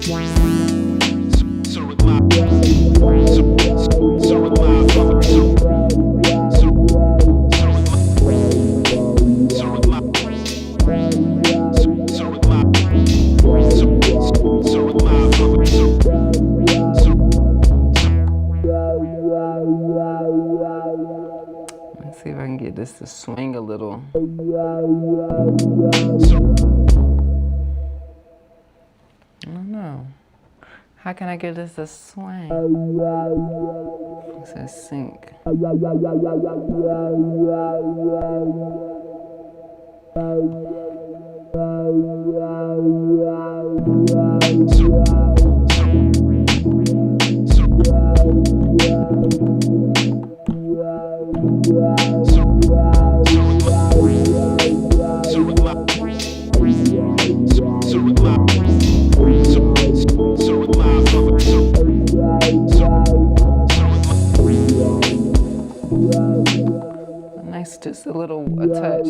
Let's see if I can get this to swing a little. I don't know. How can I get this to swing? It says sync. Nice, just a touch.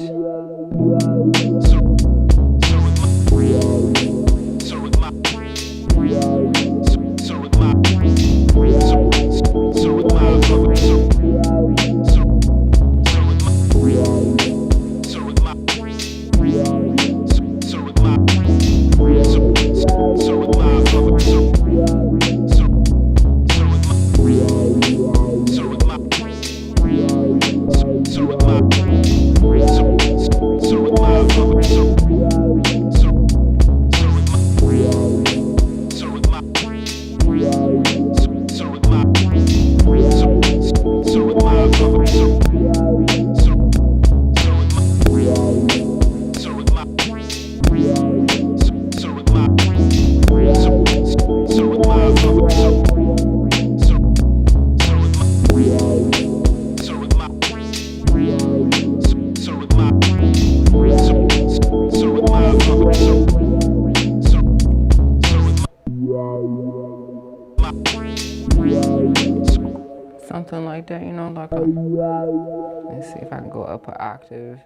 Something like that, you know, like a, let's see if I can go up an octave.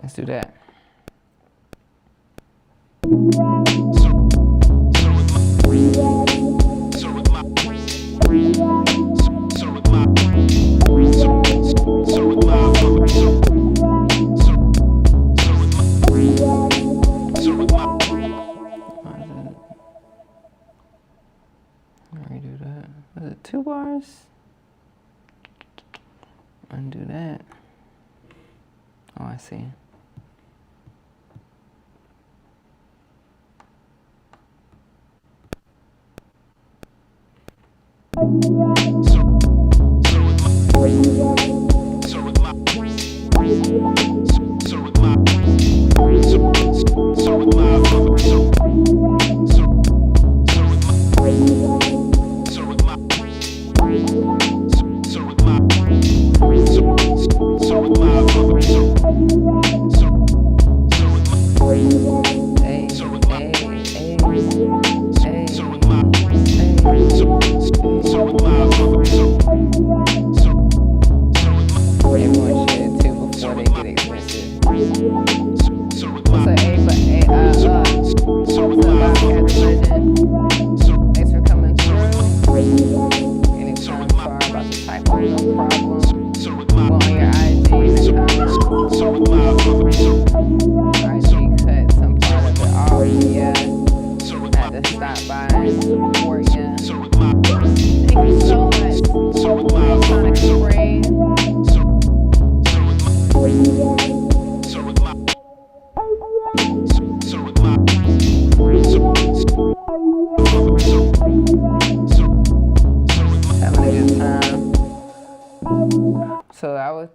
Let's do that. Redo that. Was it 2 bars? Undo that. Oh, I see. Hey.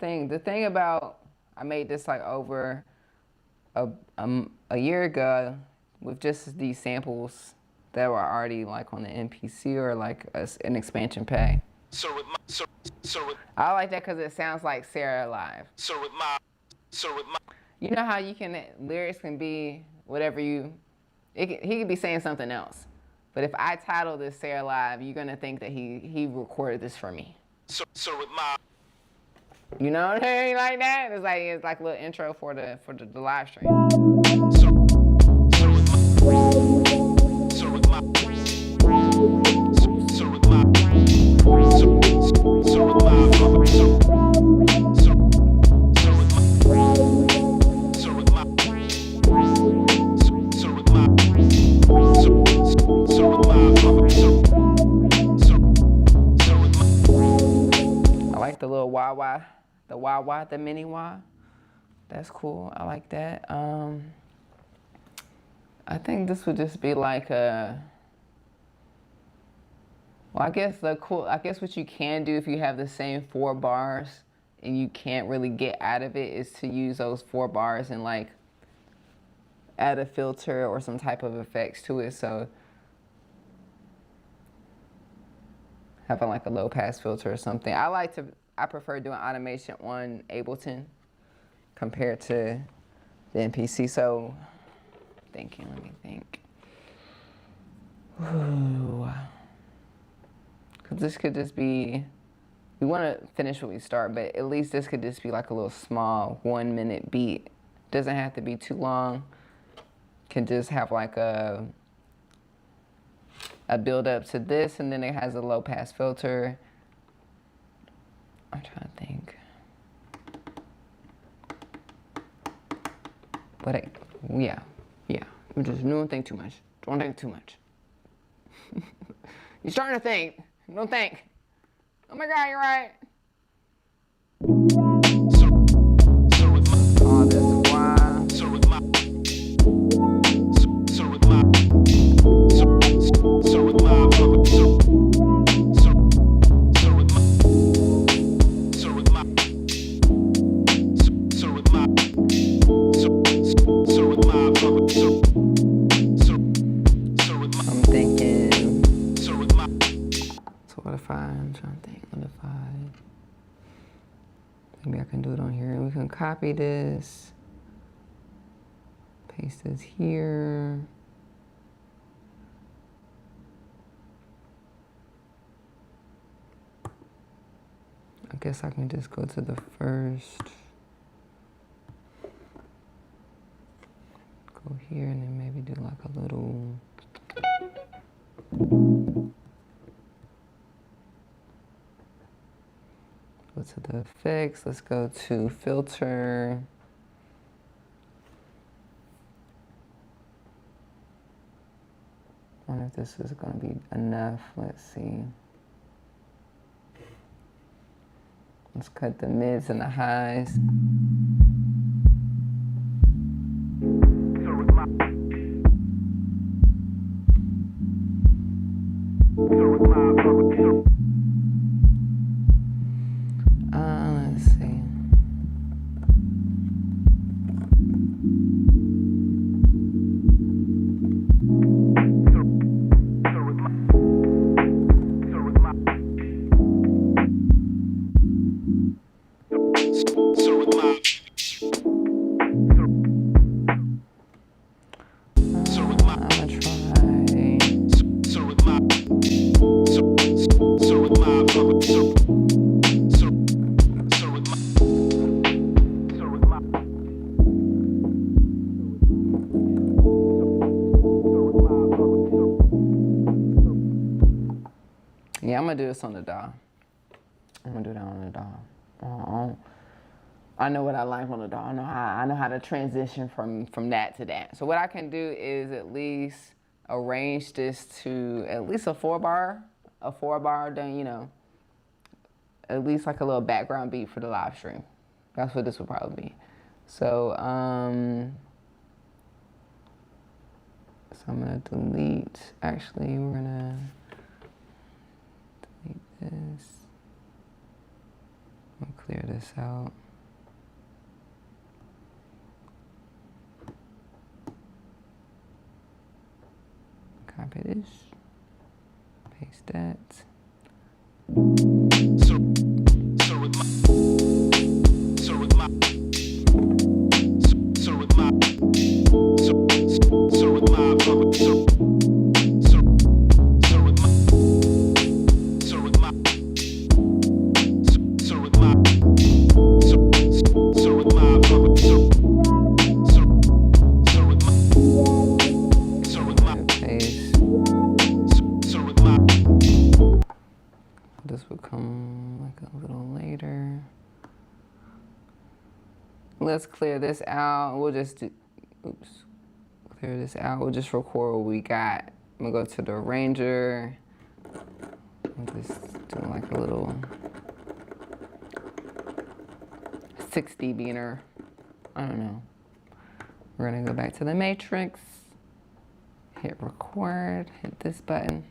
the thing about, I made this like over a year ago with just these samples that were already like on the MPC or like an expansion pack. I like that because it sounds like Sarah live. You know how you can, lyrics can be whatever he could be saying something else. But if I title this Sarah Live, you're gonna think that he recorded this for me. You know what I mean? Like that? It's like a little intro for the live stream. I like the little wah-wah, the wah-wah, the mini wah. That's cool. I like that. I think this would just be like a, well, I guess what you can do if you have the same 4 bars and you can't really get out of it is to use those 4 bars and like add a filter or some type of effects to it. So having like a low pass filter or something. I prefer doing automation on Ableton compared to the MPC. So let me think. Ooh. Cause this could just be, we want to finish what we start, but at least this could just be like a little small 1-minute beat. Doesn't have to be too long. Can just have like a build up to this, and then it has a low pass filter. I'm trying to think. But yeah. Don't think too much. Don't think too much. You're starting to think. Don't think. Oh my God, you're right. Oh, that's why. Maybe I can do it on here. We can copy this, paste this here. I guess I can just go to the first, go here, and then maybe do like a little. Go to the effects, let's go to filter. I wonder if this is gonna be enough, let's see. Let's cut the mids and the highs. Let's see. Yeah, I'm gonna do this on the DAW. I'm gonna do that on the DAW. I know what I like on the DAW. I know how to transition from that to that. So what I can do is at least arrange this to at least a 4-bar, then, you know, at least like a little background beat for the live stream. That's what this would probably be. So, so I'm gonna delete, actually we're gonna delete this. I'll clear this out. Copy this, paste that. This will come like a little later. Let's clear this out. We'll just do, clear this out. We'll just record what we got. I'm gonna go to the arranger. I'm just doing like a little 6 dB'er. I don't know. We're gonna go back to the matrix, hit record, hit this button.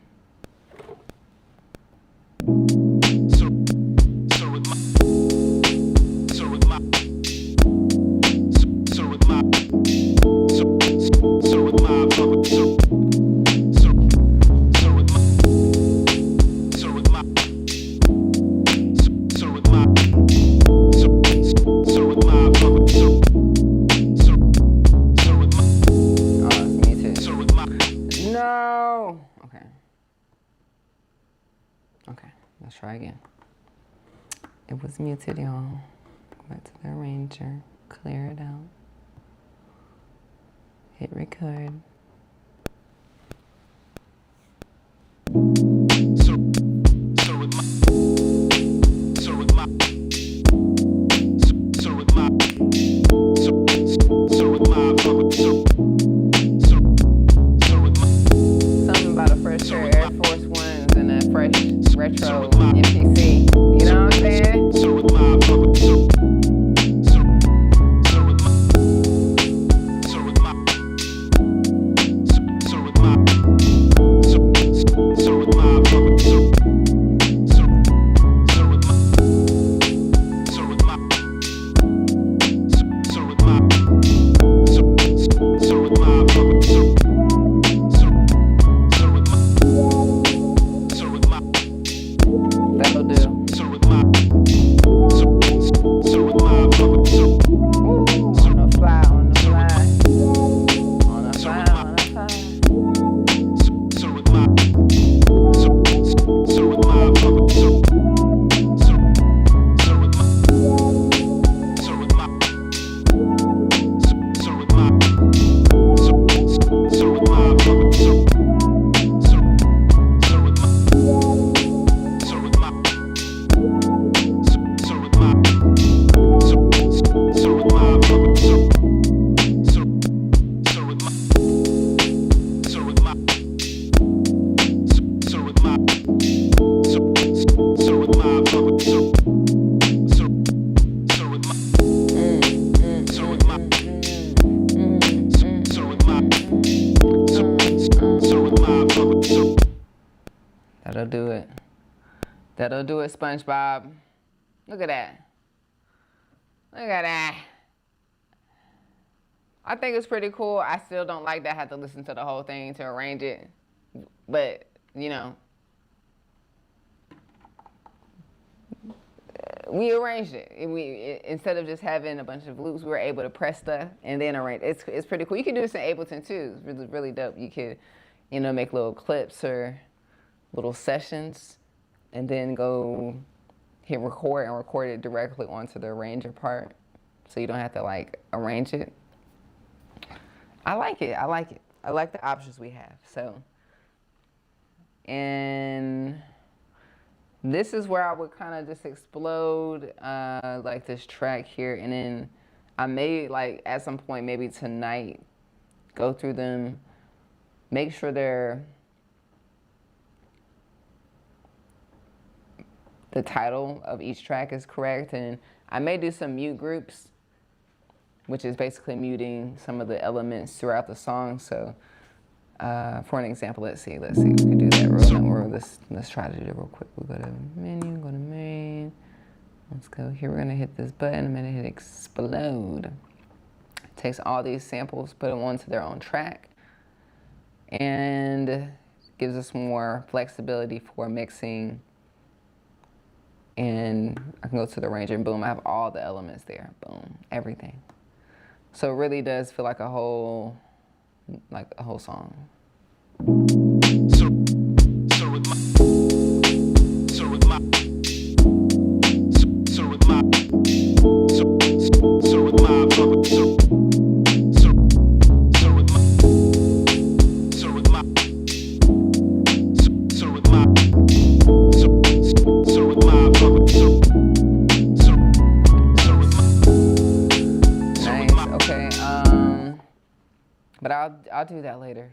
Let's try again. It was muted, y'all. Go back to the arranger, clear it out, hit record. Something about a fresh pair of Air Force Ones and a fresh retro MPC, you know what I'm saying? That'll do. On the fly, on the fly. On the fly, on the fly. That'll do it. That'll do it, SpongeBob. Look at that. Look at that. I think it's pretty cool. I still don't like that I have to listen to the whole thing to arrange it. But, you know, we arranged it. Instead of just having a bunch of loops, we were able to press stuff and then arrange. It's pretty cool. You can do this in Ableton too. It's really, really dope. You could, you know, make little clips or little sessions and then go hit record and record it directly onto the arranger part. So you don't have to like arrange it. I like it. I like it. I like the options we have. So, and this is where I would kind of just explode like this track here, and then I may like at some point maybe tonight go through them, make sure the title of each track is correct, and I may do some mute groups, which is basically muting some of the elements throughout the song. So for an example, let's see, we can do that real quick. Let's try to do it real quick. We'll go to menu, go to main, Let's go here. We're gonna hit this button. I'm gonna hit explode. It takes all these samples, put them onto their own track, and gives us more flexibility for mixing. And I can go to the arranger and boom, I have all the elements there. Boom, everything. So it really does feel like a whole song. But I'll do that later.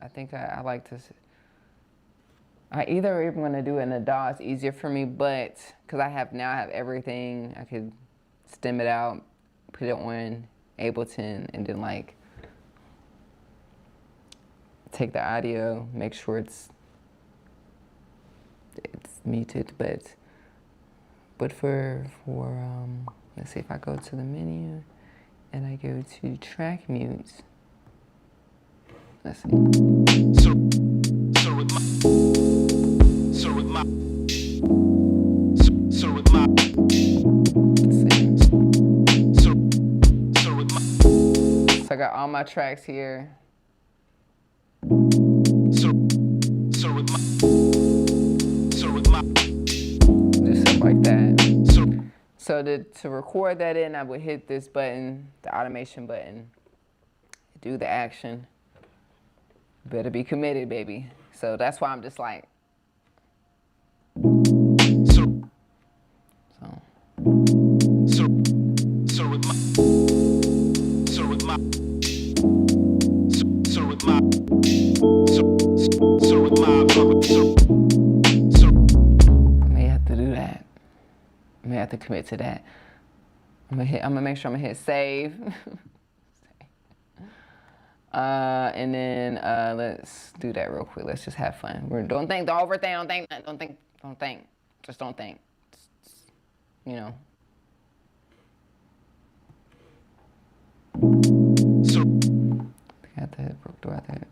I think I like to. I either even want to do it in a DAW. It's easier for me, but because I have everything. I could stem it out, put it on Ableton, and then like take the audio, make sure it's muted. But for let's see if I go to the menu and I go to track mute. Let's see. So I got all my tracks here. Do stuff like that. So to record that in, I would hit this button, the automation button, do the action. Better be committed, baby. So that's why I'm just like. I may have to do that. I may have to commit to that. I'm gonna make sure I'm gonna hit save. And then let's do that real quick. Let's just have fun. Don't think, don't overthink, don't think. Just don't think. Just, you know. Got that, do I that?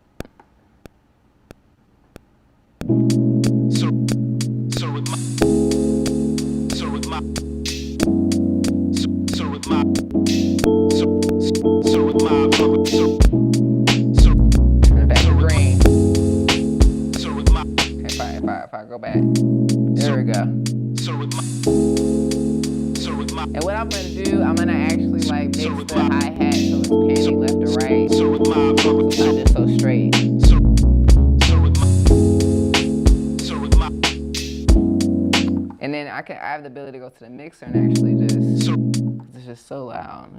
If I go back, there we go. And what I'm gonna do, I'm gonna actually like mix the hi-hat so it's panning left to right, so it's not just so straight. And then I have the ability to go to the mixer and actually just, it's just so loud.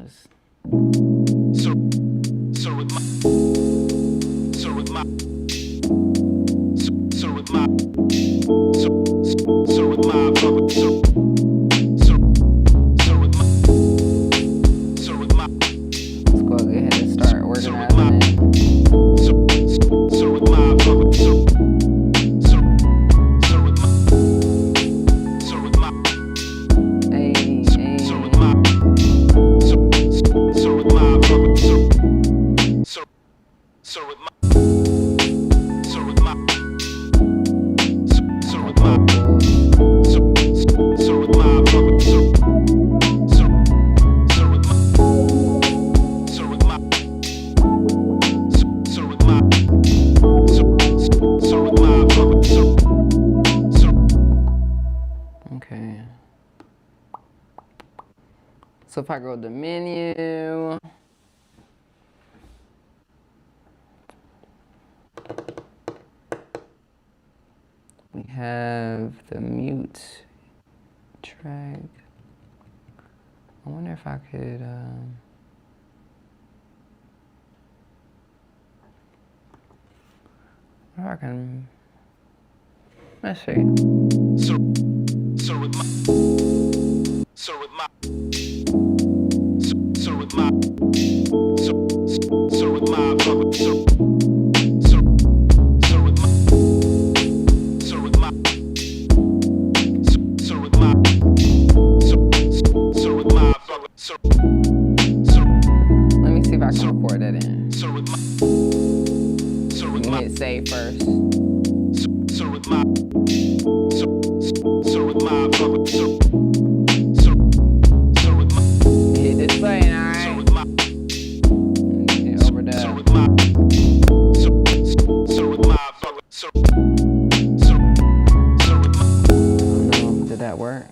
Okay. So if I go to menu, we have the mute track. I wonder if I could, or I can, let's see. Let me see if I can record that in. You can hit save first. Hit this button, alright? Hit overdub. Did that work?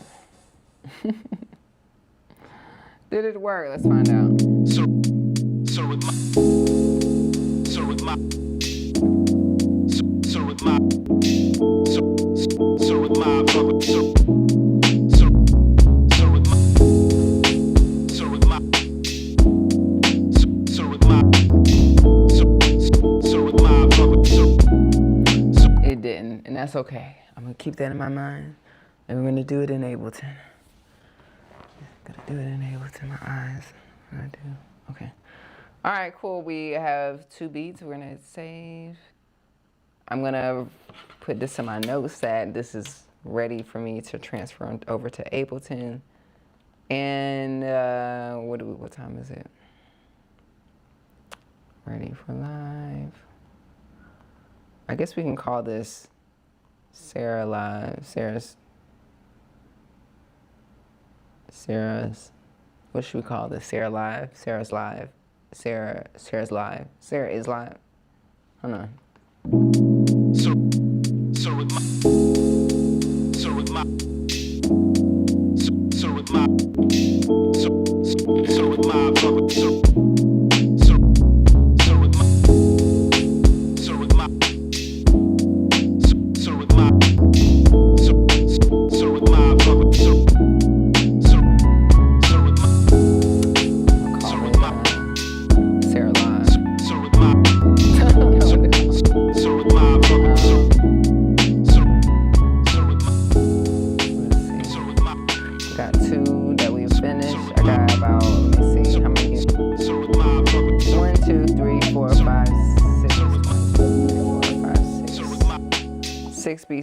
Did it work? Let's find out. It didn't, and that's okay. I'm gonna keep that in my mind, and we're gonna do it in Ableton. Gotta do it in Ableton, my eyes. What I do? Okay. All right, cool. We have 2 beats. We're gonna save. I'm gonna put this in my notes that this is ready for me to transfer over to Ableton. And what time is it? Ready for live. I guess we can call this Sarah Live. Sarah's, what should we call this? Sarah Live? Sarah's Live. Sarah's Live. Sarah is live. Hold on.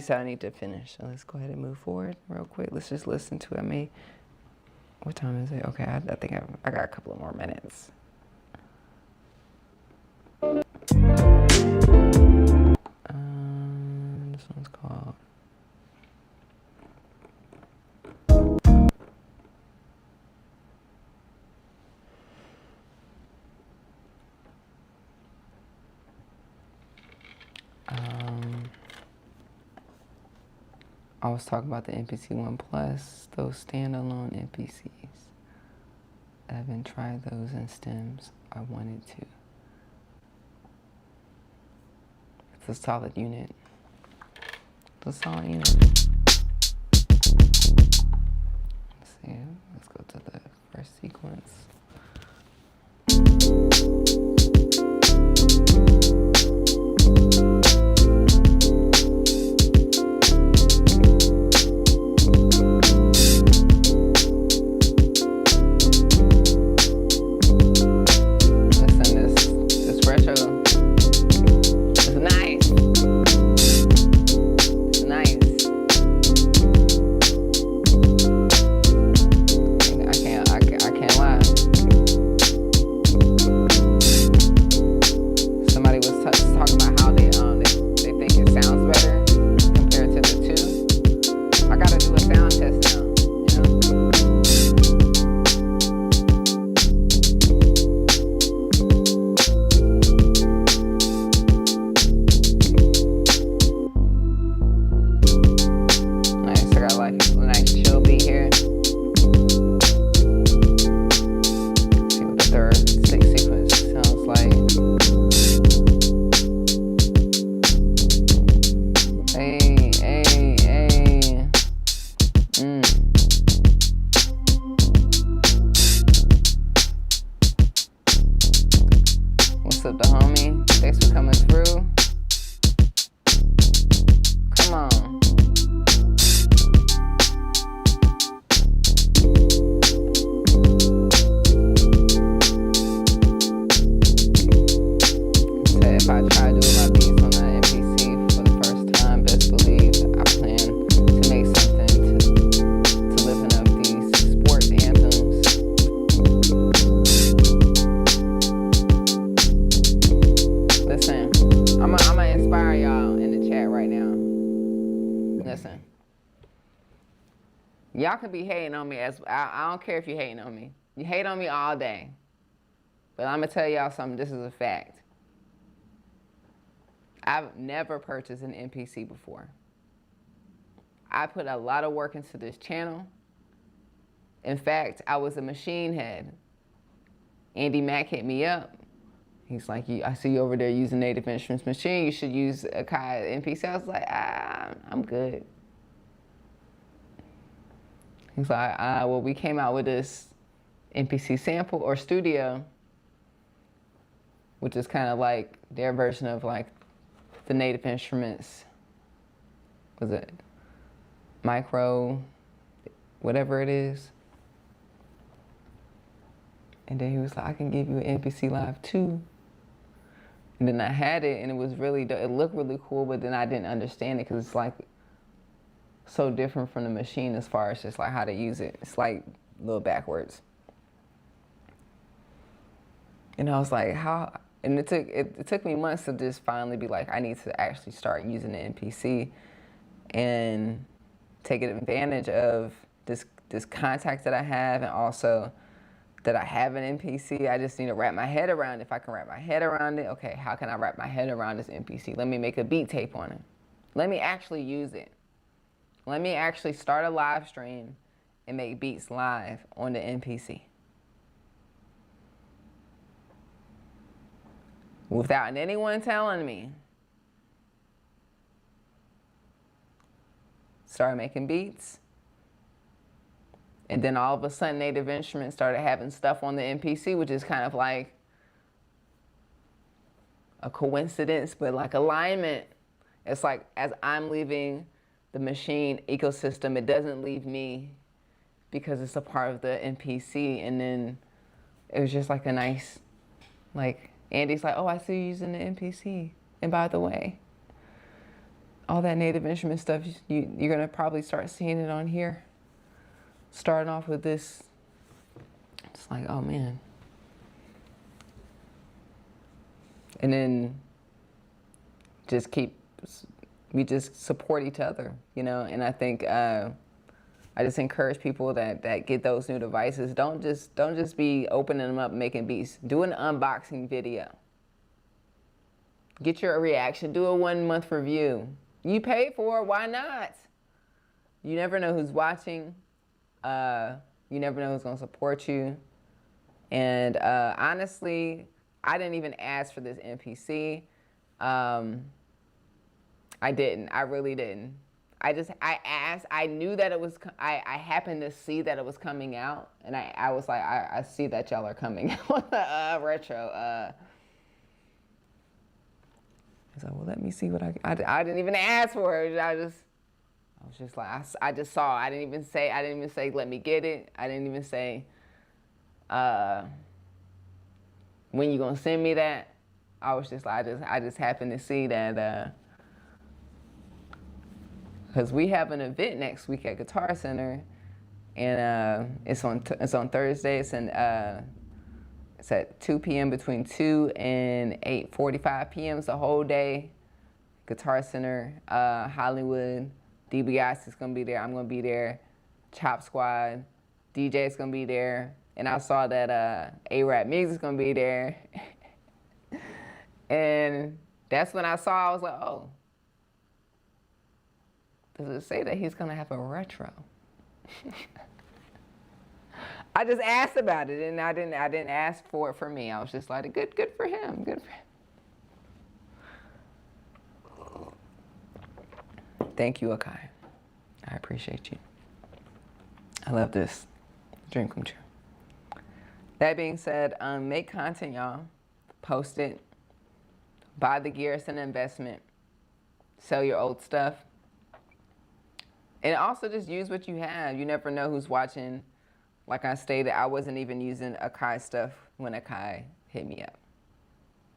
I need to finish, so let's go ahead and move forward real quick. Let's just listen to it. What time is it? Okay, I think I got a couple of more minutes. This one's called I was talking about the MPC 1 Plus, those standalone MPCs. I haven't tried those in stems. I wanted to. It's a solid unit. It's a solid unit. Let's see. Let's go to the first sequence. What's up, the homie? Thanks for coming through. Come on. Say if I try doing my beats on the MPC for the first time, best believe I plan to make something to lifting up these sports anthems. y'all can be hating on me I don't care if you're hating on me. You hate on me all day. But I'm gonna tell y'all something, this is a fact. I've never purchased an MPC before. I put a lot of work into this channel. In fact, I was a machine head. Andy Mack hit me up. He's like, I see you over there using Native Instruments machine. You should use a Kai MPC. I was like, I'm good. He's like, well, we came out with this MPC sample or studio, which is kind of like their version of like the Native Instruments. Was it micro, whatever it is? And then he was like, I can give you an MPC Live too. And then I had it, and it was really, it looked really cool, but then I didn't understand it because it's like so different from the machine as far as just like how to use it. It's like a little backwards. And I was like, how? And it took me months to just finally be like, I need to actually start using the MPC and taking advantage of this contact that I have, and also that I have an MPC. I just need to wrap my head around it. If I can wrap my head around it, okay, how can I wrap my head around this MPC? Let me make a beat tape on it. Let me actually use it. Let me actually start a live stream and make beats live on the MPC. Without anyone telling me. Started making beats. And then all of a sudden, Native Instruments started having stuff on the MPC, which is kind of like a coincidence, but like alignment. It's like as I'm leaving the machine ecosystem, it doesn't leave me because it's a part of the MPC. And then it was just like a nice, like, Andy's like, oh, I see you using the MPC. And by the way, all that Native Instrument stuff, you're gonna probably start seeing it on here. Starting off with this, it's like, oh man. And then we just support each other, you know? And I think I just encourage people that get those new devices, don't just be opening them up, making beats. Do an unboxing video. Get your reaction, do a 1 month review. You paid for it, why not? You never know who's watching. You never know who's gonna support you. And honestly, I didn't even ask for this MPC. I didn't, I really didn't. I asked, I knew that it was, I happened to see that it was coming out, and I was like, I see that y'all are coming out with the retro. I was like, well, let me see what I didn't even ask for it. I was just like, I just saw. I didn't even say, let me get it. I didn't even say, when you gonna send me that? I was just like, I just happened to see that, because we have an event next week at Guitar Center, and it's on Thursday. It's at 2 p.m. between 2 and 8:45 p.m. It's a whole day. Guitar Center, Hollywood. DBIC is gonna be there. I'm gonna be there. Chop Squad, DJ's gonna be there, and I saw that A-Rap Music's gonna be there, and that's when I saw. I was like, oh, does it say that he's gonna have a retro? I just asked about it, and I didn't ask for it for me. I was just like, good for him, good for him. Thank you, Akai. I appreciate you. I love this. Dream come true. That being said, make content, y'all. Post it. Buy the gear. It's an investment. Sell your old stuff. And also just use what you have. You never know who's watching. Like I stated, I wasn't even using Akai stuff when Akai hit me up.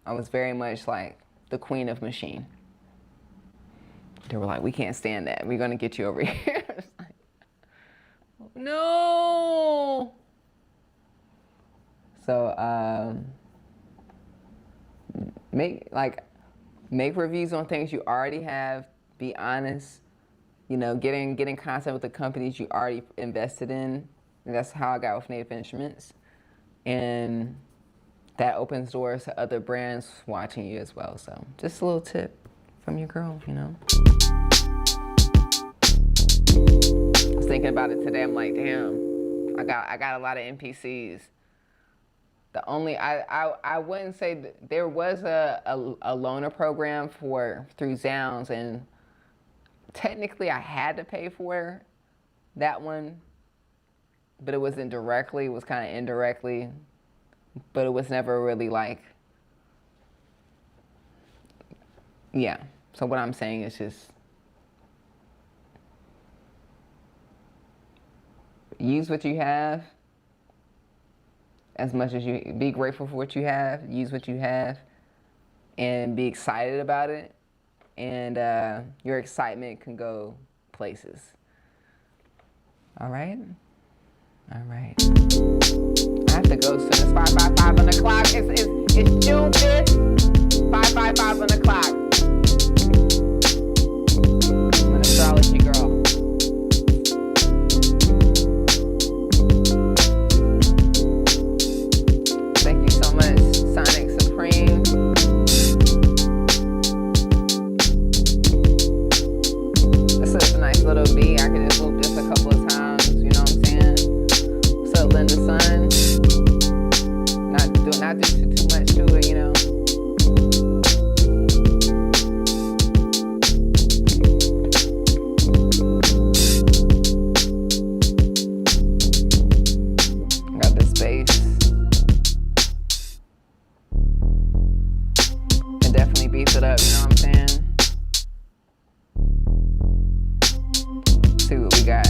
I was very much like the queen of machine. They were like, we can't stand that. We're going to get you over here. It's like, no. So make reviews on things you already have. Be honest. you know, getting content with the companies you already invested in. And that's how I got with Native Instruments. And that opens doors to other brands watching you as well. So just a little tip from your girl, you know. I was thinking about it today. I'm like, damn, I got a lot of MPCs. The only, I wouldn't say that there was a loaner program through Zounds, and technically I had to pay for that one, but it wasn't directly, it was kind of indirectly, but it was never really like, yeah. So what I'm saying is just use what you have as much as you, be grateful for what you have, use what you have, and be excited about it. And your excitement can go places. All right? All right. I have to go soon. It's 5:55 on the clock. It's June 5th, 5:55 on the clock. I'm an astrology girl. Thank you so much, Sonic Supreme. This is a nice little beat. I could just loop this a couple of times, you know what I'm saying? What's up, Linda Sun? Not do too much to it, you know? Got this bass. It definitely beats it up, you know what I'm saying? See what we got.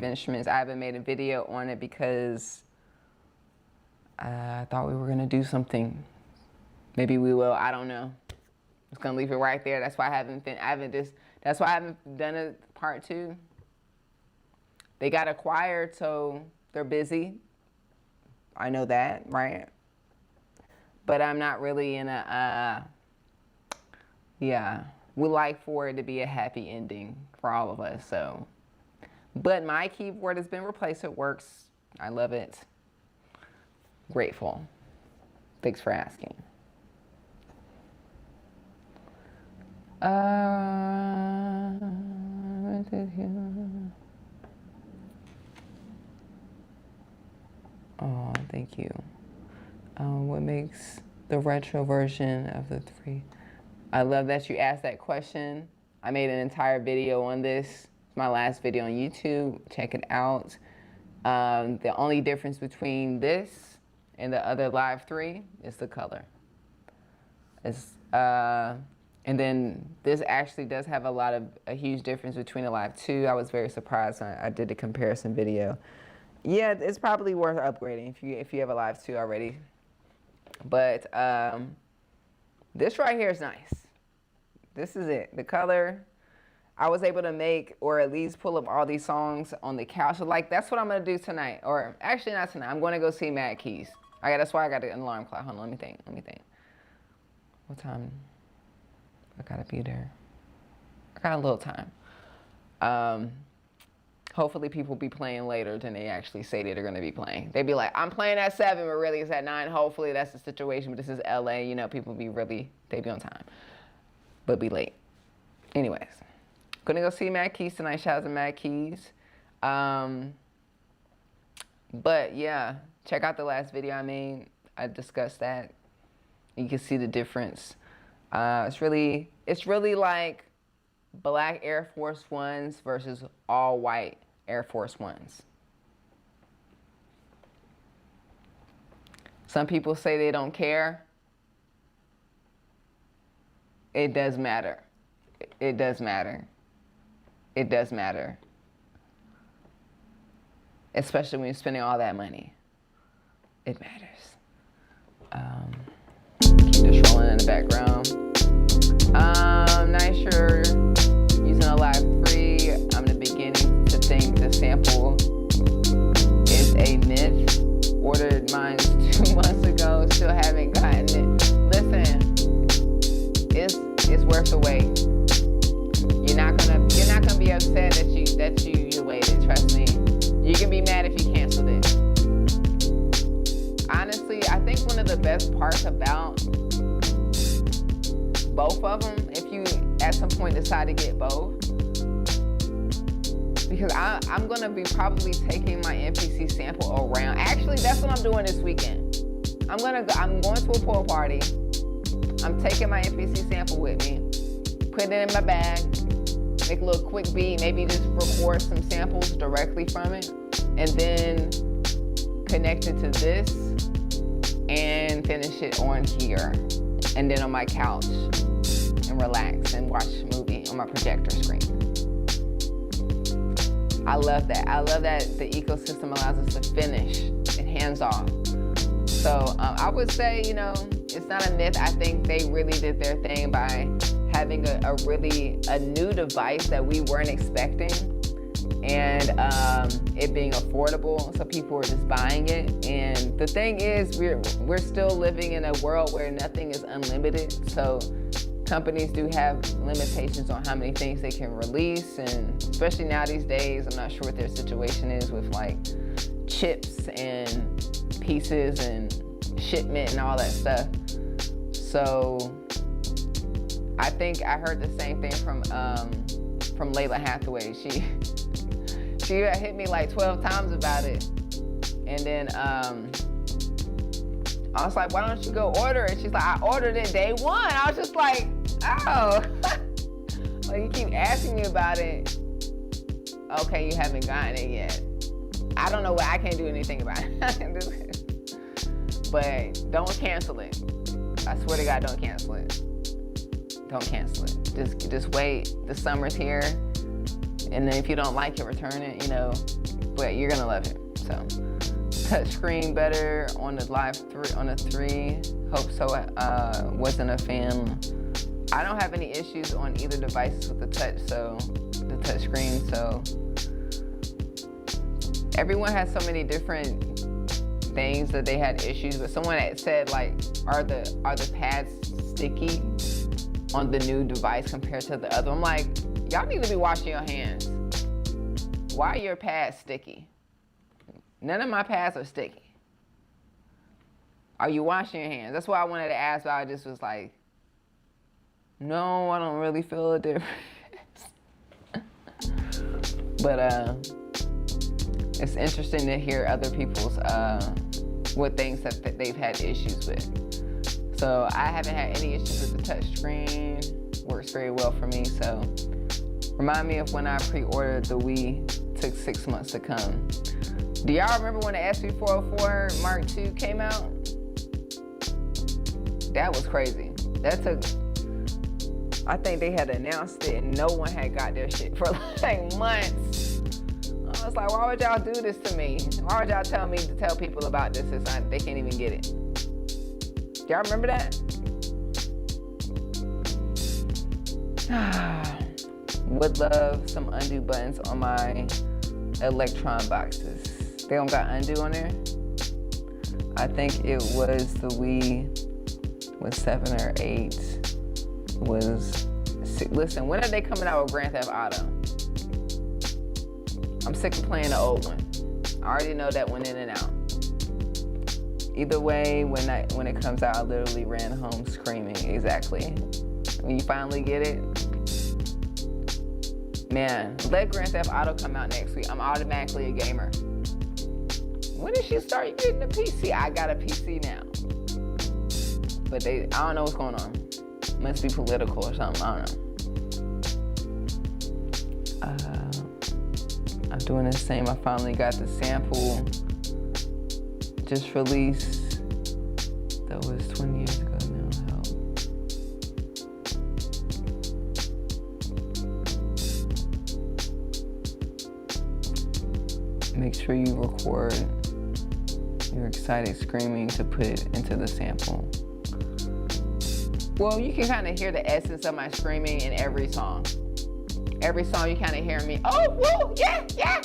Instruments. I haven't made a video on it because I thought we were gonna do something. Maybe we will. I don't know. I'm just gonna leave it right there. That's why I haven't done a part 2. They got acquired, so they're busy. I know that, right? But I'm not really in a. Yeah, we like for it to be a happy ending for all of us. So. But my keyboard has been replaced. It works. I love it. Grateful. Thanks for asking. Oh, thank you. What makes the retro version of the 3? I love that you asked that question. I made an entire video on this. My last video on YouTube, check it out. The only difference between this and the other Live 3 is the color. And then this actually does have a huge difference between the Live 2. I was very surprised. I did the comparison video. Yeah, it's probably worth upgrading if you have a Live 2 already. But This right here is nice. This is it. The color, I was able to make, or at least pull up all these songs on the couch. So like, that's what I'm gonna do tonight. Or actually not tonight, I'm gonna go see Mad Keys. That's why I got an alarm clock. Hold on, let me think. What time? I gotta be there. I got a little time. Hopefully people be playing later than they actually say they're gonna be playing. They be like, I'm playing at 7, but really it's at 9. Hopefully that's the situation, but this is LA, you know, people be they be on time, but be late. Anyways, gonna go see Mad Keys tonight. Shout out to Mad Keys. But yeah, check out the last video I made. I discussed that. You can see the difference. It's really like black Air Force Ones versus all white Air Force Ones. Some people say they don't care. It does matter. It does matter. It does matter. Especially when you're spending all that money. It matters. Keep this rolling in the background. Not sure using a live free. I'm in the beginning to think the sample is a myth. Ordered mine 2 months ago, still haven't gotten it. Listen, it's worth the wait. You're not gonna be upset that you waited. Trust me. You can be mad if you canceled it. Honestly, I think one of the best parts about both of them, if you at some point decide to get both, because I'm gonna be probably taking my MPC sample around. Actually, that's what I'm doing this weekend. I'm going to a pool party. I'm taking my MPC sample with me, putting it in my bag, make a little quick beat, maybe just record some samples directly from it, and then connect it to this and finish it on here, and then on my couch and relax and watch a movie on my projector screen. I love that. I love that the ecosystem allows us to finish and hands off. So I would say, you know, it's not a myth. I think they really did their thing by having a new device that we weren't expecting, and it being affordable, so people were just buying it. And the thing is, we're still living in a world where nothing is unlimited. So companies do have limitations on how many things they can release, and especially now these days, I'm not sure what their situation is with like chips and pieces and shipment and all that stuff. So I think I heard the same thing from Layla Hathaway. She hit me like 12 times about it, and then I was like, why don't you go order it? She's like, I ordered it day one. I was just like, oh. Like, you keep asking me about it. Okay, you haven't gotten it yet. I don't know what, I can't do anything about it. But don't cancel it. I swear to God, don't cancel it. Don't cancel it. Just wait. The summer's here. And then if you don't like it, return it, you know. But you're gonna love it, so. Touchscreen better on the on the 3. Hope so. Wasn't a fan. I don't have any issues on either devices with the touchscreen. So everyone has so many different things that they had issues. But someone had said, like, are the pads sticky on the new device compared to the other? I'm like, y'all need to be washing your hands. Why are your pads sticky? None of my pads are sticky. Are you washing your hands? That's what I wanted to ask, but I just was like, no, I don't really feel a difference. But it's interesting to hear other people's, what things that they've had issues with. So I haven't had any issues with the touch screen. Works very well for me, so. Remind me of when I pre-ordered the Wii, took 6 months to come. Do y'all remember when the SP404 Mark II came out? That was crazy. That took, I think they had announced it and no one had got their shit for like months. I was like, why would y'all do this to me? Why would y'all tell me to tell people about this if they can't even get it? Y'all remember that? Would love some undo buttons on my Electron boxes. They don't got undo on there. I think it was the Wii was 7 or 8. Was 6. Listen, when are they coming out with Grand Theft Auto? I'm sick of playing the old one. I already know that went in and out. Either way, when it comes out, I literally ran home screaming. Exactly. When you finally get it, man, let Grand Theft Auto come out next week. I'm automatically a gamer. When did she start getting a PC? I got a PC now. But I don't know what's going on. Must be political or something, I don't know. I'm doing the same. I finally got the sample just released. That was 20 years ago now. Make sure you record your excited screaming to put it into the sample. Well, you can kind of hear the essence of my screaming in every song. Every song you kind of hear me, oh, woo, yeah, yeah.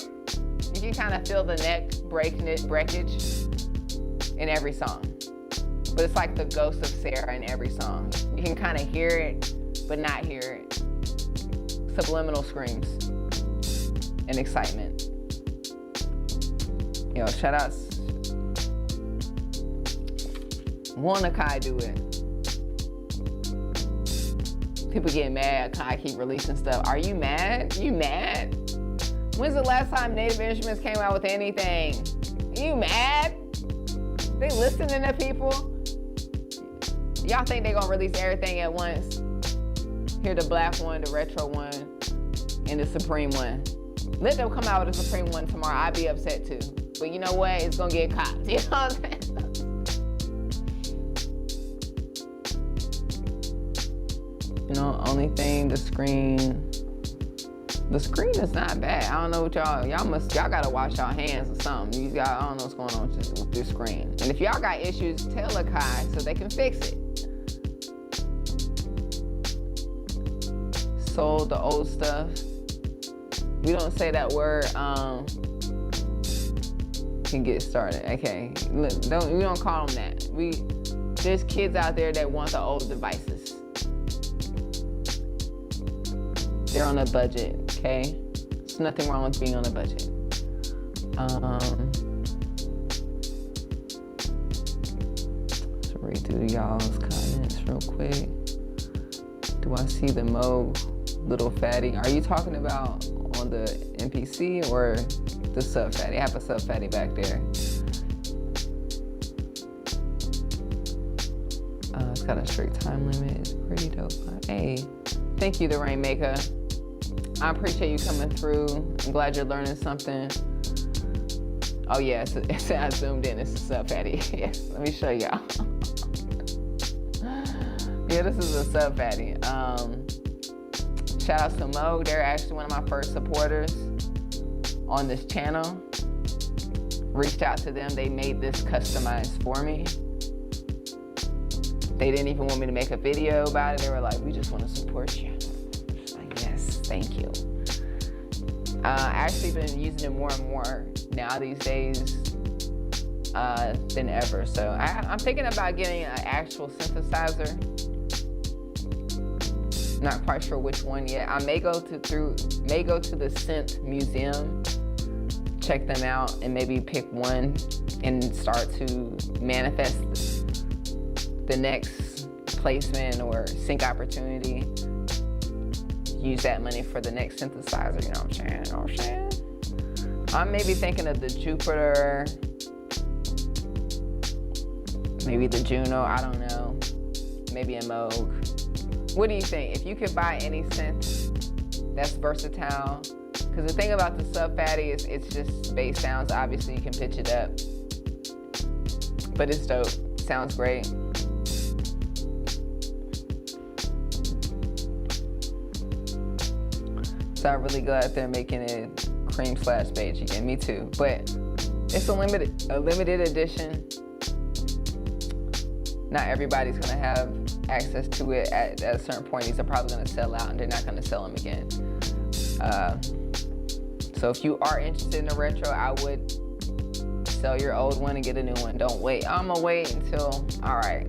You can kind of feel the neck breakage in every song. But it's like the ghost of Sarah in every song. You can kind of hear it, but not hear it. Subliminal screams and excitement. Yo, shout outs. Wanna Kai do it. People get mad, Kai keep releasing stuff. Are you mad? You mad? When's the last time Native Instruments came out with anything? You mad? They listening to people? Y'all think they gonna release everything at once? Here the black one, the retro one, and the Supreme one. Let them come out with the Supreme one tomorrow. I'd be upset too. But you know what? It's gonna get copped. You know what I'm saying? You know, only thing, the screen is not bad. I don't know what y'all gotta wash y'all hands or something. I don't know what's going on with your screen. And if y'all got issues, tell Akai so they can fix it. Sold the old stuff. We don't say that word, can get started. Okay, look, we don't call them that. There's kids out there that want the old devices. They're on a budget, okay? There's nothing wrong with being on a budget. Let's read through y'all's comments real quick. Do I see the Moog Little Fatty? Are you talking about on the MPC or the Sub Fatty? I have a Sub Fatty back there. It's got a strict time limit. It's pretty dope. Hey, thank you, The Rainmaker. I appreciate you coming through. I'm glad you're learning something. Oh yeah, I zoomed in. It's a Sub Fatty. Yes, let me show y'all. Yeah, this is a Sub Fatty. Shout out to Moog. They're actually one of my first supporters on this channel. Reached out to them. They made this customized for me. They didn't even want me to make a video about it. They were like, we just want to support you. Yes, thank you. Actually been using it more and more now these days than ever. So I'm thinking about getting an actual synthesizer. Not quite sure which one yet. I may go to the Synth Museum, check them out, and maybe pick one and start to manifest the next placement or sync opportunity. Use that money for the next synthesizer, you know what I'm saying? I'm maybe thinking of the Jupiter, maybe the Juno, I don't know. Maybe a Moog. What do you think? If you could buy any synth that's versatile, because the thing about the Sub Fatty is it's just bass sounds. Obviously you can pitch it up, but it's dope. Sounds great. So I'm really glad they're making it cream/beige again. Me too. But it's a limited edition. not everybody's gonna have access to it at a certain point. These are probably gonna sell out and they're not gonna sell them again. So if you are interested in a retro, I would sell your old one and get a new one. Don't wait. I'm gonna wait until, all right.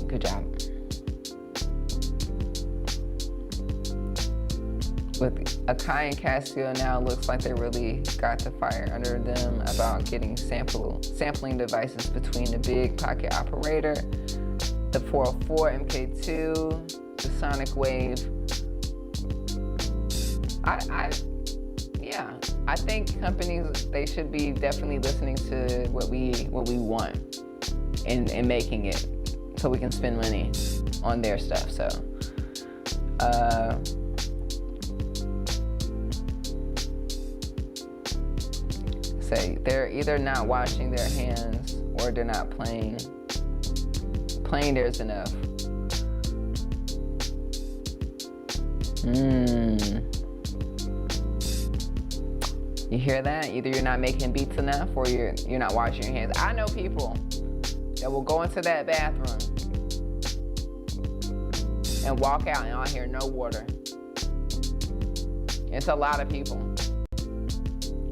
Good job. With Akai and Casio now, looks like they really got the fire under them about getting sampling devices between the big pocket operator, the 404 MK2, the Sonic Wave. I think companies, they should be definitely listening to what we want and making it so we can spend money on their stuff. So say they're either not washing their hands or they're not playing theirs enough. You hear that? Either you're not making beats enough or you're not washing your hands. I know people that will go into that bathroom and walk out and I'll hear no water. It's a lot of people.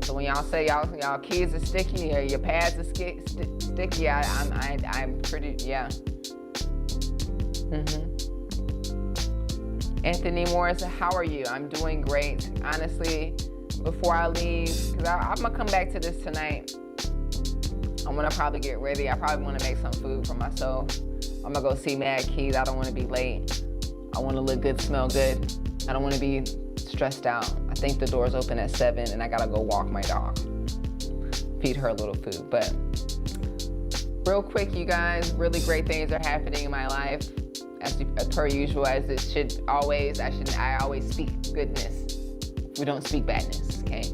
So when y'all say y'all keys are sticky or your pads are sticky, I'm pretty, yeah. Anthony Morris, how are you? I'm doing great. Honestly, before I leave, because I'm gonna come back to this tonight. I'm gonna probably get ready. I probably wanna make some food for myself. I'm gonna go see Mad Keys. I don't wanna be late. I wanna look good, smell good. I don't wanna be stressed out. I think the doors open at 7 and I gotta go walk my dog. Feed her a little food. But real quick, you guys, really great things are happening in my life. As per usual, as it should always. I always speak goodness. We don't speak badness, okay?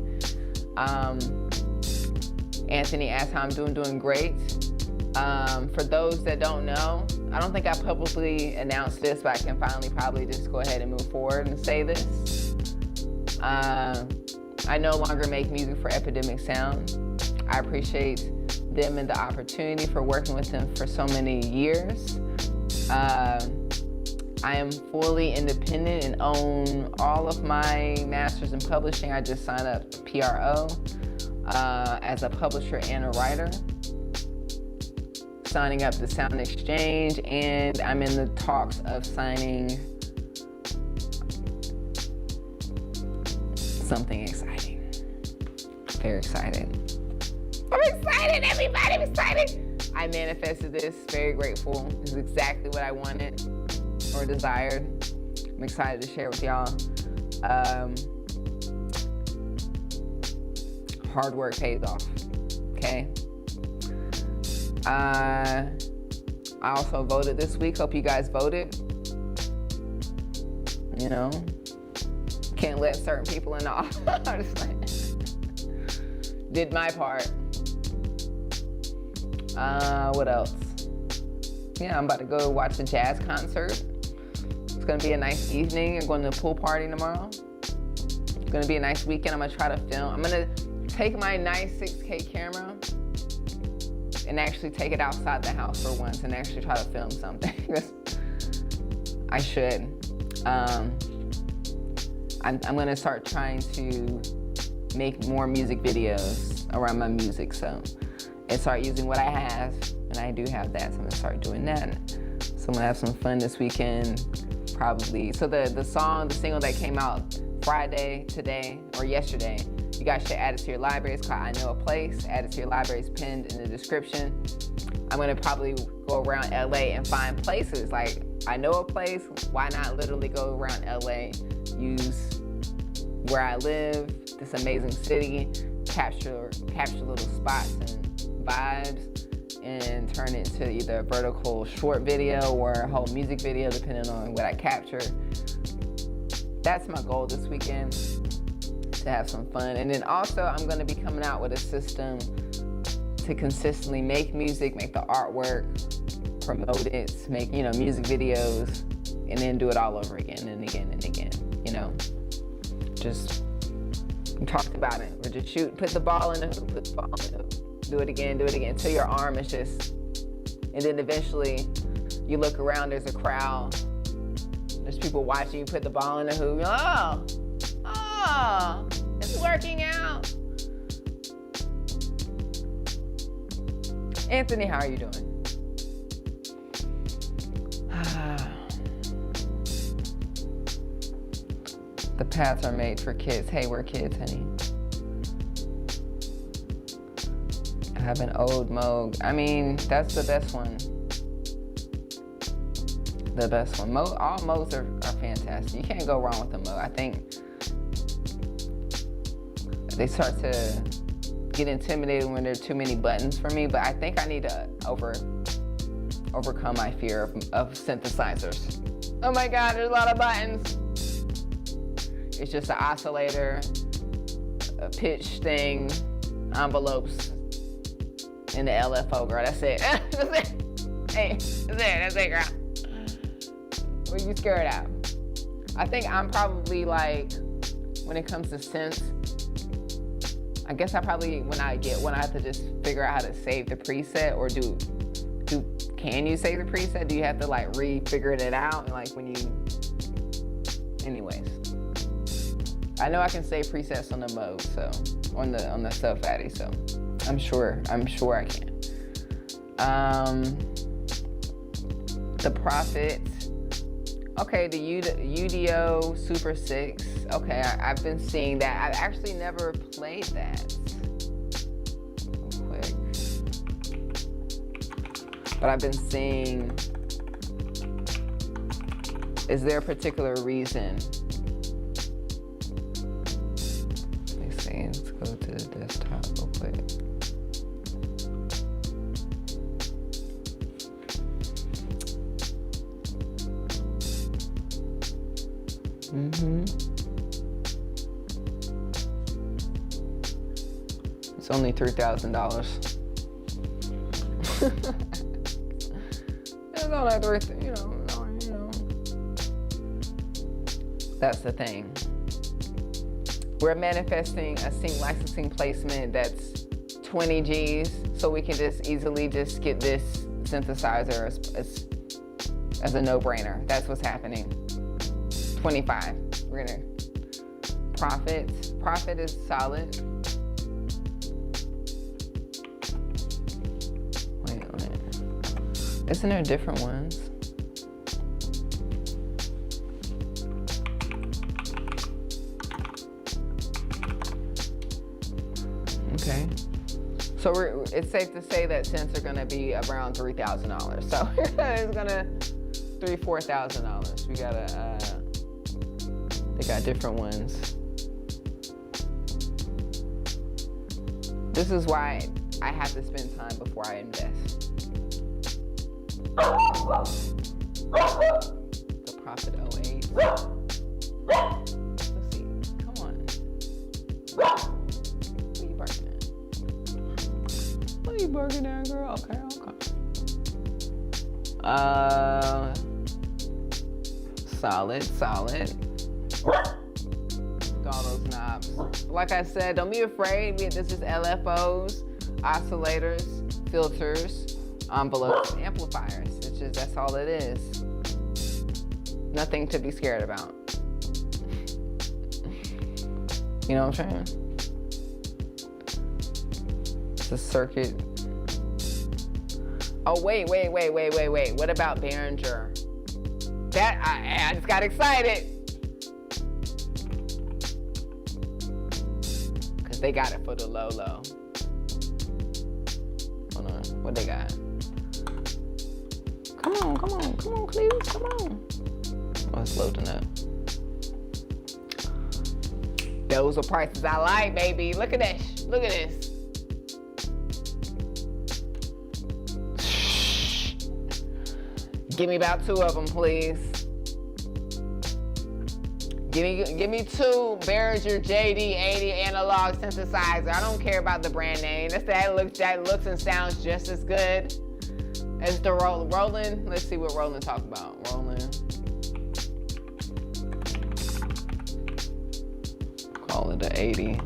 Anthony asked how I'm doing great. For those that don't know, I don't think I publicly announced this, but I can finally probably just go ahead and move forward and say this. I no longer make music for Epidemic Sound. I appreciate them and the opportunity for working with them for so many years. I am fully independent and own all of my masters in publishing. I just signed up PRO as a publisher and a writer, signing up the Sound Exchange, and I'm in the talks of signing something exciting. Very excited. I'm excited, everybody, I'm excited. I manifested this, very grateful. This is exactly what I wanted or desired. I'm excited to share with y'all. Hard work pays off, okay? I also voted this week. Hope you guys voted. You know, can't let certain people in the office. I'm just like, did my part. What else? Yeah, I'm about to go watch a jazz concert. It's gonna be a nice evening. I'm going to a pool party tomorrow. It's gonna be a nice weekend. I'm gonna try to film. I'm gonna take my nice 6K camera and actually take it outside the house for once and actually try to film something. I should. I'm gonna start trying to make more music videos around my music, so, and start using what I have, and I do have that, so I'm gonna start doing that. So I'm gonna have some fun this weekend, probably. So the single that came out Friday, today, or yesterday, you guys should add it to your library. It's called I Know a Place. Add it to your library. It's pinned in the description. I'm gonna probably go around LA and find places. Like, I know a place, why not literally go around LA, use where I live, this amazing city, capture little spots and vibes, and turn it into either a vertical short video or a whole music video, depending on what I capture. That's my goal this weekend, to have some fun. And then also, I'm gonna be coming out with a system to consistently make music, make the artwork, promote it, make, you know, music videos, and then do it all over again and again and again, you know. Just talked about it, or just shoot, put the ball in the hoop, do it again, until your arm is just And then eventually you look around, there's a crowd. There's people watching you put the ball in the hoop. Oh, it's working out. Anthony, how are you doing? The paths are made for kids. Hey, we're kids, honey. I have an old Moog. I mean, that's the best one. The best one. All Moogs are fantastic. You can't go wrong with a Moog. I think they start to get intimidated when there are too many buttons for me, but I think I need to overcome my fear of synthesizers. Oh my God, there's a lot of buttons. It's just an oscillator, a pitch thing, envelopes, and the LFO, girl. That's it. That's it. Hey, that's it, girl. What are you scared of? I think I'm probably like, when it comes to synths, I guess I probably, when I have to just figure out how to save the preset, or can you save the preset? Do you have to like re-figure it out? And like when you, anyways. I know I can save presets on the Moog, so on the Sub Fatty, so I'm sure I can. The Prophet, okay, the UDO Super 6, okay, I've been seeing that. I've actually never played that. Real quick. But I've been seeing, is there a particular reason? Let's go to the desktop real quick. It's only $3,000. It's only $3,000, you know. That's the thing. We're manifesting a sync licensing placement that's 20 G's, so we can just easily just get this synthesizer as a no-brainer. That's what's happening. 25. We're gonna Prophet is solid. Wait. Isn't there different ones? Okay, so it's safe to say that synths are gonna be around $3,000. So it's gonna $4,000. We gotta, they got different ones. This is why I have to spend time before I invest. The Prophet 08. Let's see, come on. What are you barking at, girl? Okay. Solid. Look at all those knobs. Like I said, don't be afraid. This is LFOs, oscillators, filters, envelopes, amplifiers. It's just, that's all it is. Nothing to be scared about. You know what I'm saying? It's a circuit. Oh, wait. What about Behringer? That, I just got excited. Because they got it for the low. Hold on, what they got? Come on, Cleves, come on. Oh, it's loading up. Those are prices I like, baby. Look at this. Give me about 2 of them, please. Give me 2 Behringer JD80 analog synthesizer. I don't care about the brand name. That looks and sounds just as good as the Roland. Let's see what Roland talk about. Call it the 80.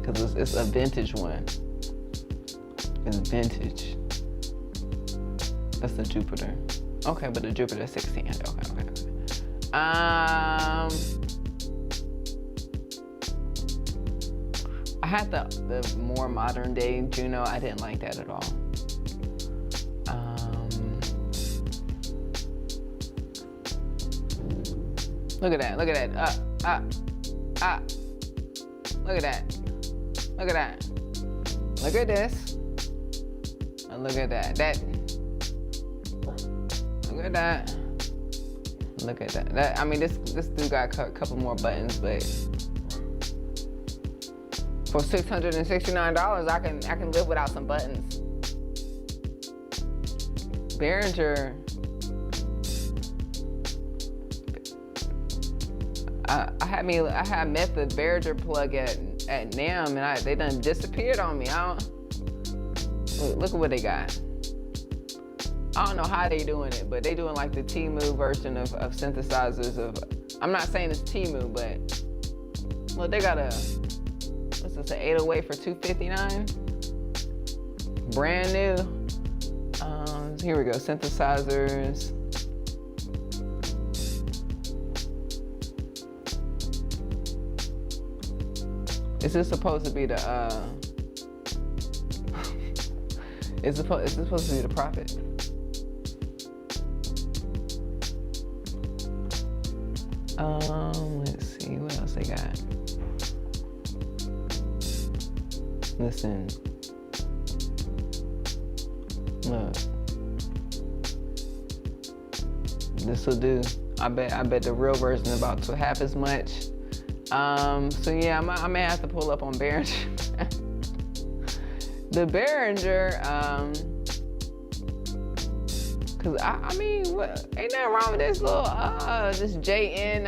because it's a vintage one. It's vintage. That's the Jupiter. Okay, but the Jupiter 1600. Okay. I had the more modern day Juno. I didn't like that at all. Look at that. Look at that. Look at that. Look at that. Look at this. And look at that. Look at that. Look at that. I mean, this dude got a couple more buttons, but for $669, I can live without some buttons. Behringer. I had met the Behringer plug at NAMM, and they done disappeared on me. Look at what they got. I don't know how they doing it, but they doing like the Temu version of synthesizers I'm not saying it's Temu, but look, they got what's this, an 808 for $259? Brand new. Here we go, synthesizers. Is this supposed to be the, is this supposed to be the Prophet? Let's see, what else they got? Listen. Look. This'll do. I bet the real version is about half as much. So yeah, I may have to pull up on Behringer. The Behringer, cause I mean, what, ain't nothing wrong with this little, this JN.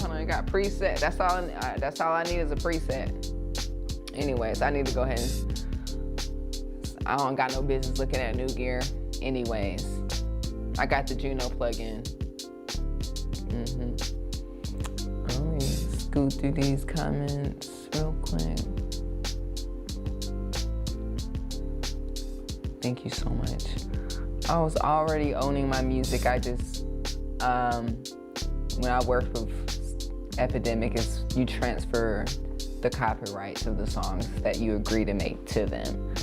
Hold on, it got preset. That's all I need is a preset. Anyways, I need to go ahead and, I don't got no business looking at new gear. Anyways, I got the Juno plugin. Let me scoot through these comments real quick. Thank you so much. I was already owning my music. I just, when I worked with Epidemic, is you transfer the copyrights of the songs that you agree to make to them.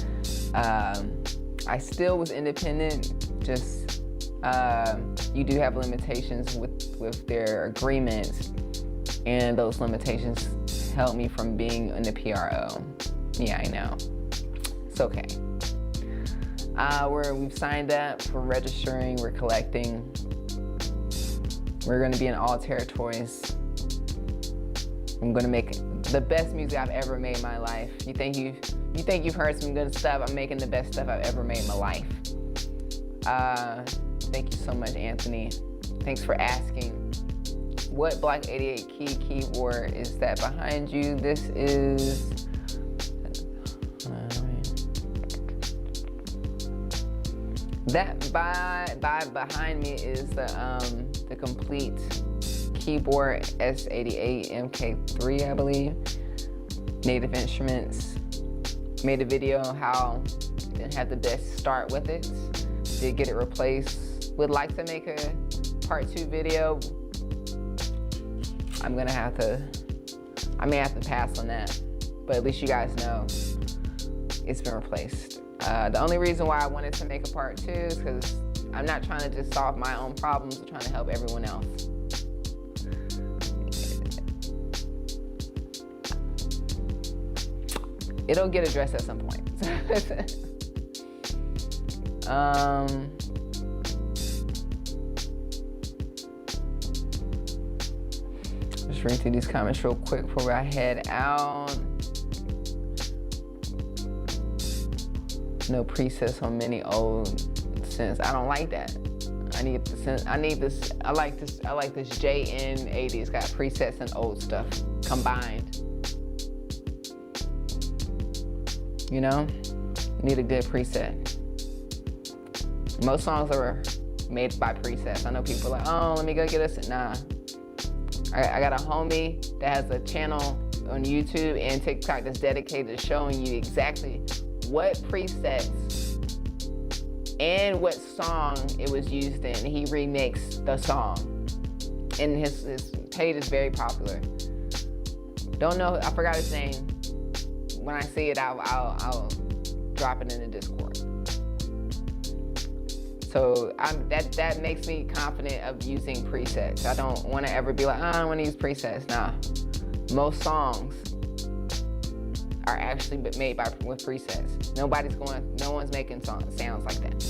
I still was independent, just you do have limitations with their agreements, and those limitations held me from being in the PRO. Yeah, I know. It's okay. We've signed up, we're registering, we're collecting. We're gonna be in all territories. I'm gonna make the best music I've ever made in my life. You think you've heard some good stuff? I'm making the best stuff I've ever made in my life. Thank you so much, Anthony. Thanks for asking. What Black 88 key keyboard is that behind you? This is, that behind me is the complete keyboard S88 MK3, I believe. Native Instruments made a video how didn't have the best start with it. Did get it replaced. Would like to make a part 2 video. I may have to pass on that, but at least you guys know it's been replaced. The only reason why I wanted to make a part 2 is because I'm not trying to just solve my own problems, I'm trying to help everyone else. It'll get addressed at some point. Just read through these comments real quick before I head out. No presets on many old synths. I don't like that. I like this JN80. It's got presets and old stuff combined. You know, need a good preset. Most songs are made by presets. I know people are like, oh, let me go get this. Nah. I got a homie that has a channel on YouTube and TikTok that's dedicated to showing you exactly what presets and what song it was used in. He remixed the song, and his page is very popular. Don't know, I forgot his name. When I see it, I'll drop it in the Discord. So that makes me confident of using presets. I don't want to ever be like, oh, I don't want to use presets. Nah, most songs are actually made with presets. No one's making sounds like that.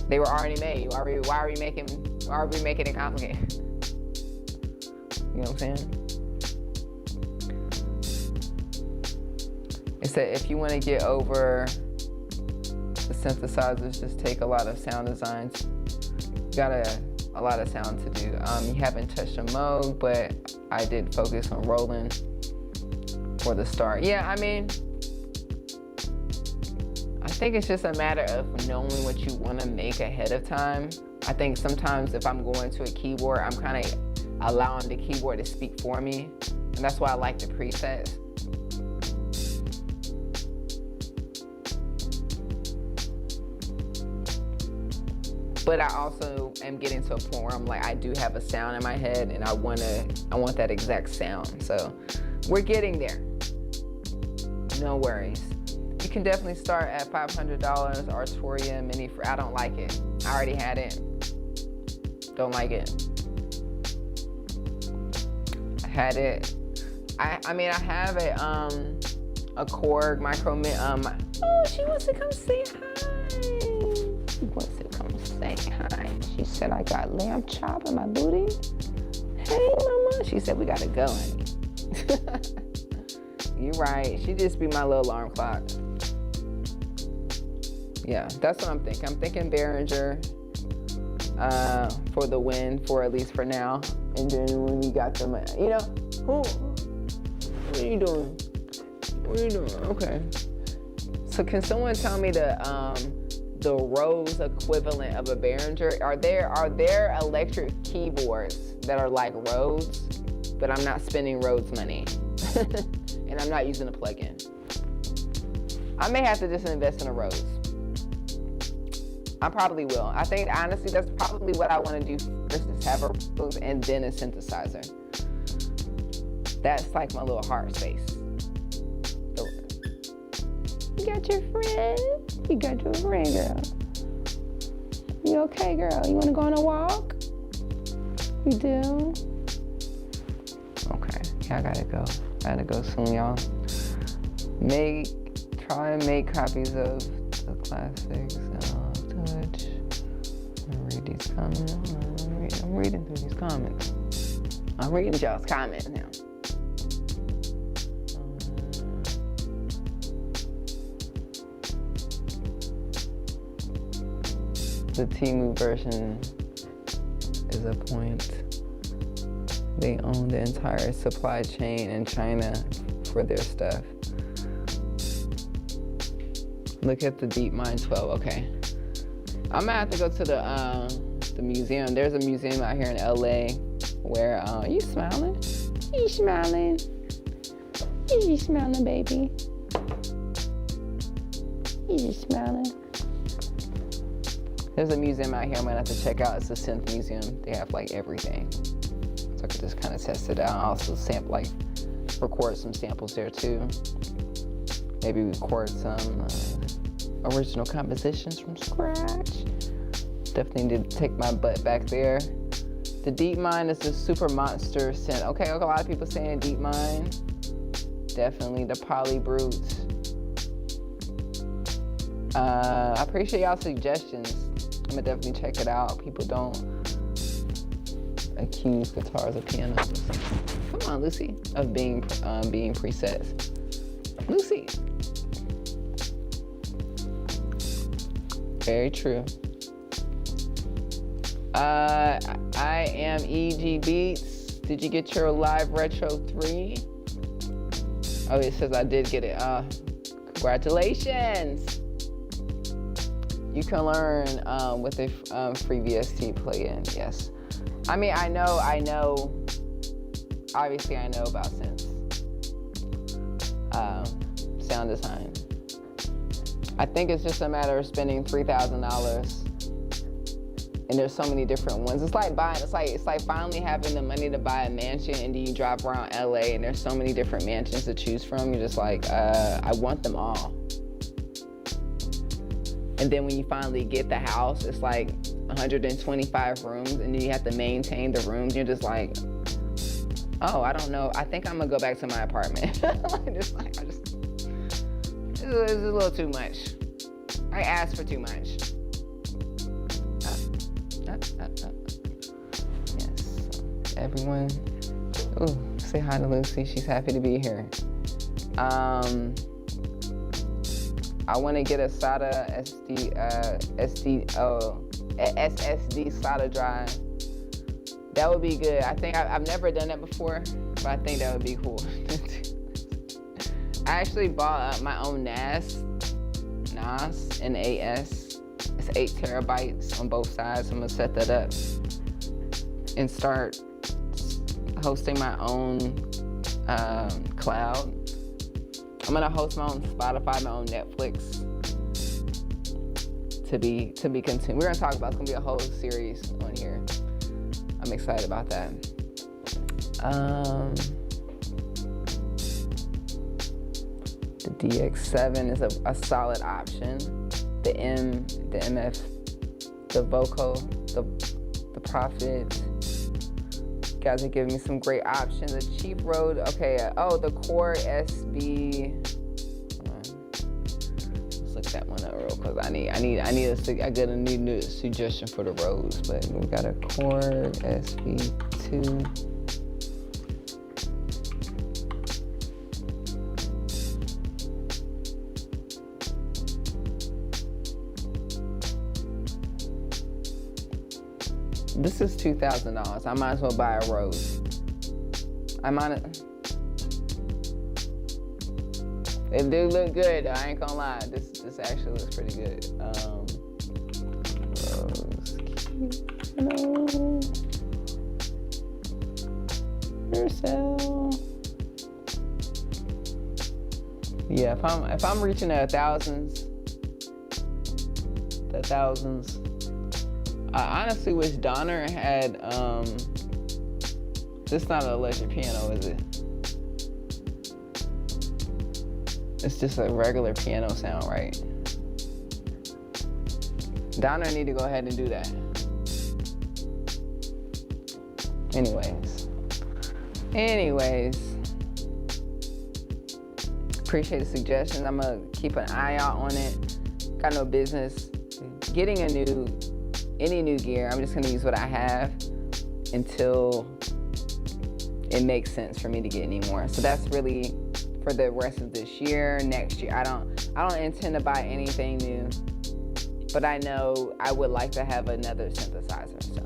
They were already made. Why are we making it complicated? You know what I'm saying? It said if you want to get over the synthesizers, just take a lot of sound designs. You got a lot of sound to do. You haven't touched a mode, but I did focus on rolling for the start. Yeah, I mean, I think it's just a matter of knowing what you want to make ahead of time. I think sometimes if I'm going to a keyboard, I'm kind of allowing the keyboard to speak for me. And that's why I like the presets. But I also am getting to a point where I'm like, I do have a sound in my head and I want that exact sound. So we're getting there. No worries. You can definitely start at $500 Arturia Mini. I don't like it. I already had it. Don't like it. I had it. I mean, I have a Korg micro. Oh, she wants to come say hi. She wants to come say hi. She said I got lamb chop in my booty. Hey, mama. She said we gotta go, honey. You're right. She just be my little alarm clock. Yeah, that's what I'm thinking. I'm thinking Behringer for the win, for at least for now. And then when you got them, you know, what are you doing? What are you doing? Okay. So can someone tell me the Rose equivalent of a Behringer? Are there electric keyboards that are like Rhodes, but I'm not spending Rhodes money, and I'm not using a plugin? I may have to just invest in a Rhodes. I probably will. I think honestly that's probably what I want to do first, is have a Rhodes and then a synthesizer. That's like my little heart space. You got your friend? You got your friend, girl. You okay, girl? You want to go on a walk? You do? Okay. Yeah, I gotta go. I gotta go soon, y'all. Try and make copies of the classics. Touch. I'm gonna read these comments. I'm reading through these comments. I'm reading y'all's comments now. The Temu version is a point. They own the entire supply chain in China for their stuff. Look at the DeepMind 12. Okay, I'm gonna have to go to the museum. There's a museum out here in LA where you smiling? You smiling? You smiling, baby? You smiling? There's a museum out here I'm gonna have to check out. It's a synth museum. They have like everything. So I could just kind of test it out. I also record some samples there too. Maybe record some original compositions from scratch. Definitely need to take my butt back there. The DeepMind is a super monster synth. Okay, a lot of people saying DeepMind. Definitely the Polybrute. I appreciate y'all's suggestions. I'm gonna definitely check it out. People don't accuse guitars or pianos. Come on, Lucy, of being presets. Lucy. Very true. I am EG Beats. Did you get your Live Retro 3? Oh, it says I did get it. Congratulations. You can learn with a free VST plugin, yes. I mean, I know obviously I know about synths. Sound design. I think it's just a matter of spending $3,000, and there's so many different ones. It's like finally having the money to buy a mansion, and then you drive around LA and there's so many different mansions to choose from. You're just like, I want them all. And then when you finally get the house, it's like 125 rooms, and then you have to maintain the rooms. You're just like, oh, I don't know. I think I'm gonna go back to my apartment. It's a little too much. I asked for too much. Yes, everyone. Ooh, say hi to Lucy. She's happy to be here. I want to get a SATA SSD SATA drive. That would be good. I think I've never done that before, but I think that would be cool. I actually bought my own NAS, NAS. It's 8 terabytes on both sides. I'm gonna set that up and start hosting my own cloud. I'm gonna host my own Spotify, my own Netflix to be continued. We're gonna talk about, it's gonna be a whole series on here. I'm excited about that. The DX7 is a solid option. The MF, the Voco, the Prophet. You guys are giving me some great options. The cheap road, okay. The Core SB. Let's look that one up real quick. I need a new suggestion for the roads, but we got a Core SB2. This is $2,000. I might as well buy a Rose. It do look good though, I ain't gonna lie. This actually looks pretty good. Rose Keynote. Yourself. Yeah, if I'm reaching the thousands. I honestly wish Donner had, this is not an electric piano, is it? It's just a regular piano sound, right? Donner need to go ahead and do that. Anyways. Appreciate the suggestions. I'm gonna keep an eye out on it. Got no business getting any new gear. I'm just gonna use what I have until it makes sense for me to get any more. So that's really for the rest of this year. Next year, I don't intend to buy anything new, but I know I would like to have another synthesizer. So,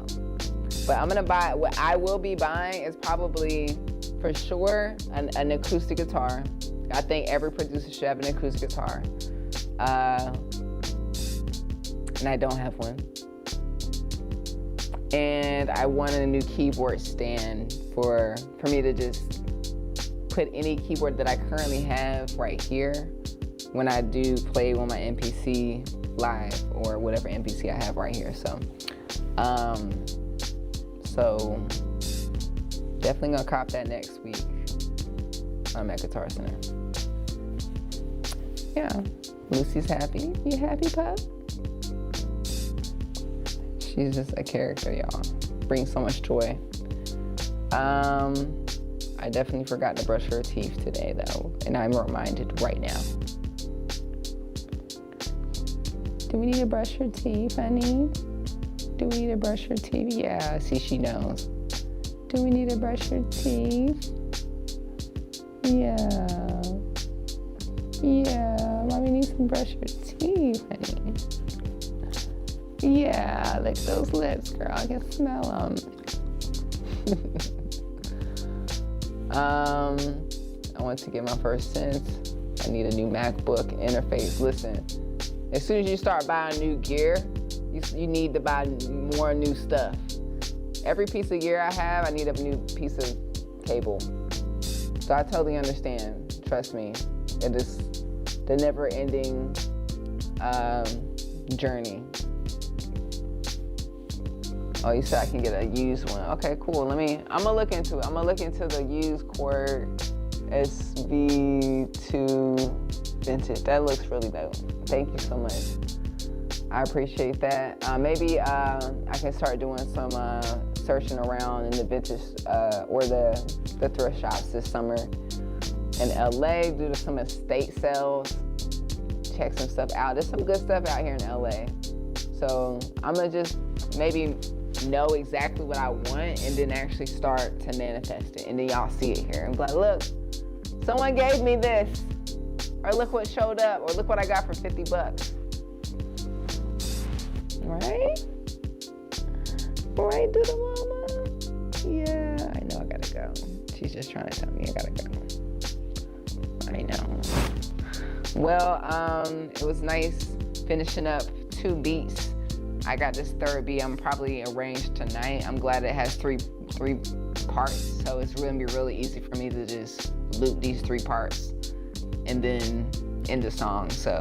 but I'm gonna buy. What I will be buying is probably, for sure, an acoustic guitar. I think every producer should have an acoustic guitar, and I don't have one. And I wanted a new keyboard stand for me to just put any keyboard that I currently have right here when I do play on my MPC live or whatever MPC I have right here. So definitely gonna cop that next week. I'm at Guitar Center. Yeah, Lucy's happy. You happy, pup? She's just a character, y'all. Brings so much joy. I definitely forgot to brush her teeth today, though, and I'm reminded right now. Do we need to brush her teeth, honey? Do we need to brush her teeth? Yeah, see, she knows. Do we need to brush her teeth? Yeah. Yeah, mommy needs to brush her teeth, honey. Yeah, lick those lips, girl. I can smell them. I want to get my first synth. I need a new MacBook interface. Listen, as soon as you start buying new gear, you need to buy more new stuff. Every piece of gear I have, I need a new piece of cable. So I totally understand, trust me. It is the never-ending journey. Oh, you said I can get a used one. Okay, cool. I'm gonna look into it. I'm gonna look into the used Korg SV2 vintage. That looks really dope. Thank you so much. I appreciate that. Maybe I can start doing some searching around in the vintage or the thrift shops this summer in LA, do some estate sales, check some stuff out. There's some good stuff out here in LA. So I'm gonna just maybe know exactly what I want and then actually start to manifest it. And then y'all see it here and be like, look, someone gave me this. Or look what showed up, or look what I got for 50 bucks. Right? Right, Doodle Mama? Yeah, I know I gotta go. She's just trying to tell me I gotta go. I know. Well, it was nice finishing up 2 beats. I got this 3rd beat I'm probably arranged tonight. I'm glad it has three parts, so it's gonna be really easy for me to just loop these 3 parts and then end the song. So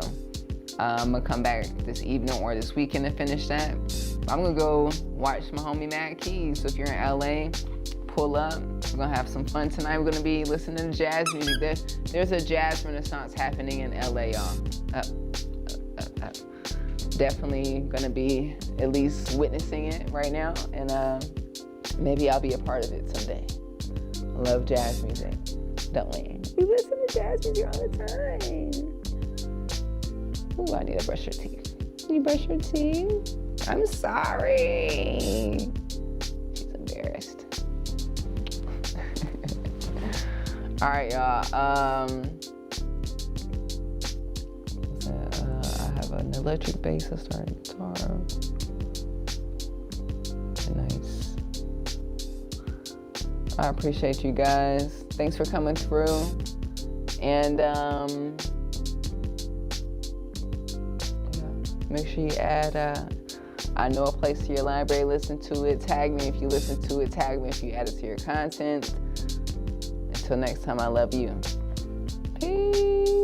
I'm gonna come back this evening or this weekend to finish that. I'm gonna go watch my homie Matt Keys. So if you're in LA, pull up. We're gonna have some fun tonight. We're gonna be listening to jazz music. There's a jazz renaissance happening in LA, y'all. Definitely gonna be at least witnessing it right now, and maybe I'll be a part of it someday. I love jazz music, don't we? We listen to jazz music all the time. Ooh, I need to brush your teeth. You brush your teeth? I'm sorry. She's embarrassed. All right, y'all. An electric bass, a starting guitar. Nice. I appreciate you guys. Thanks for coming through. And make sure you add I know a place to your library, listen to it, tag me if you listen to it, tag me if you add it to your content. Until next time, I love you. Peace.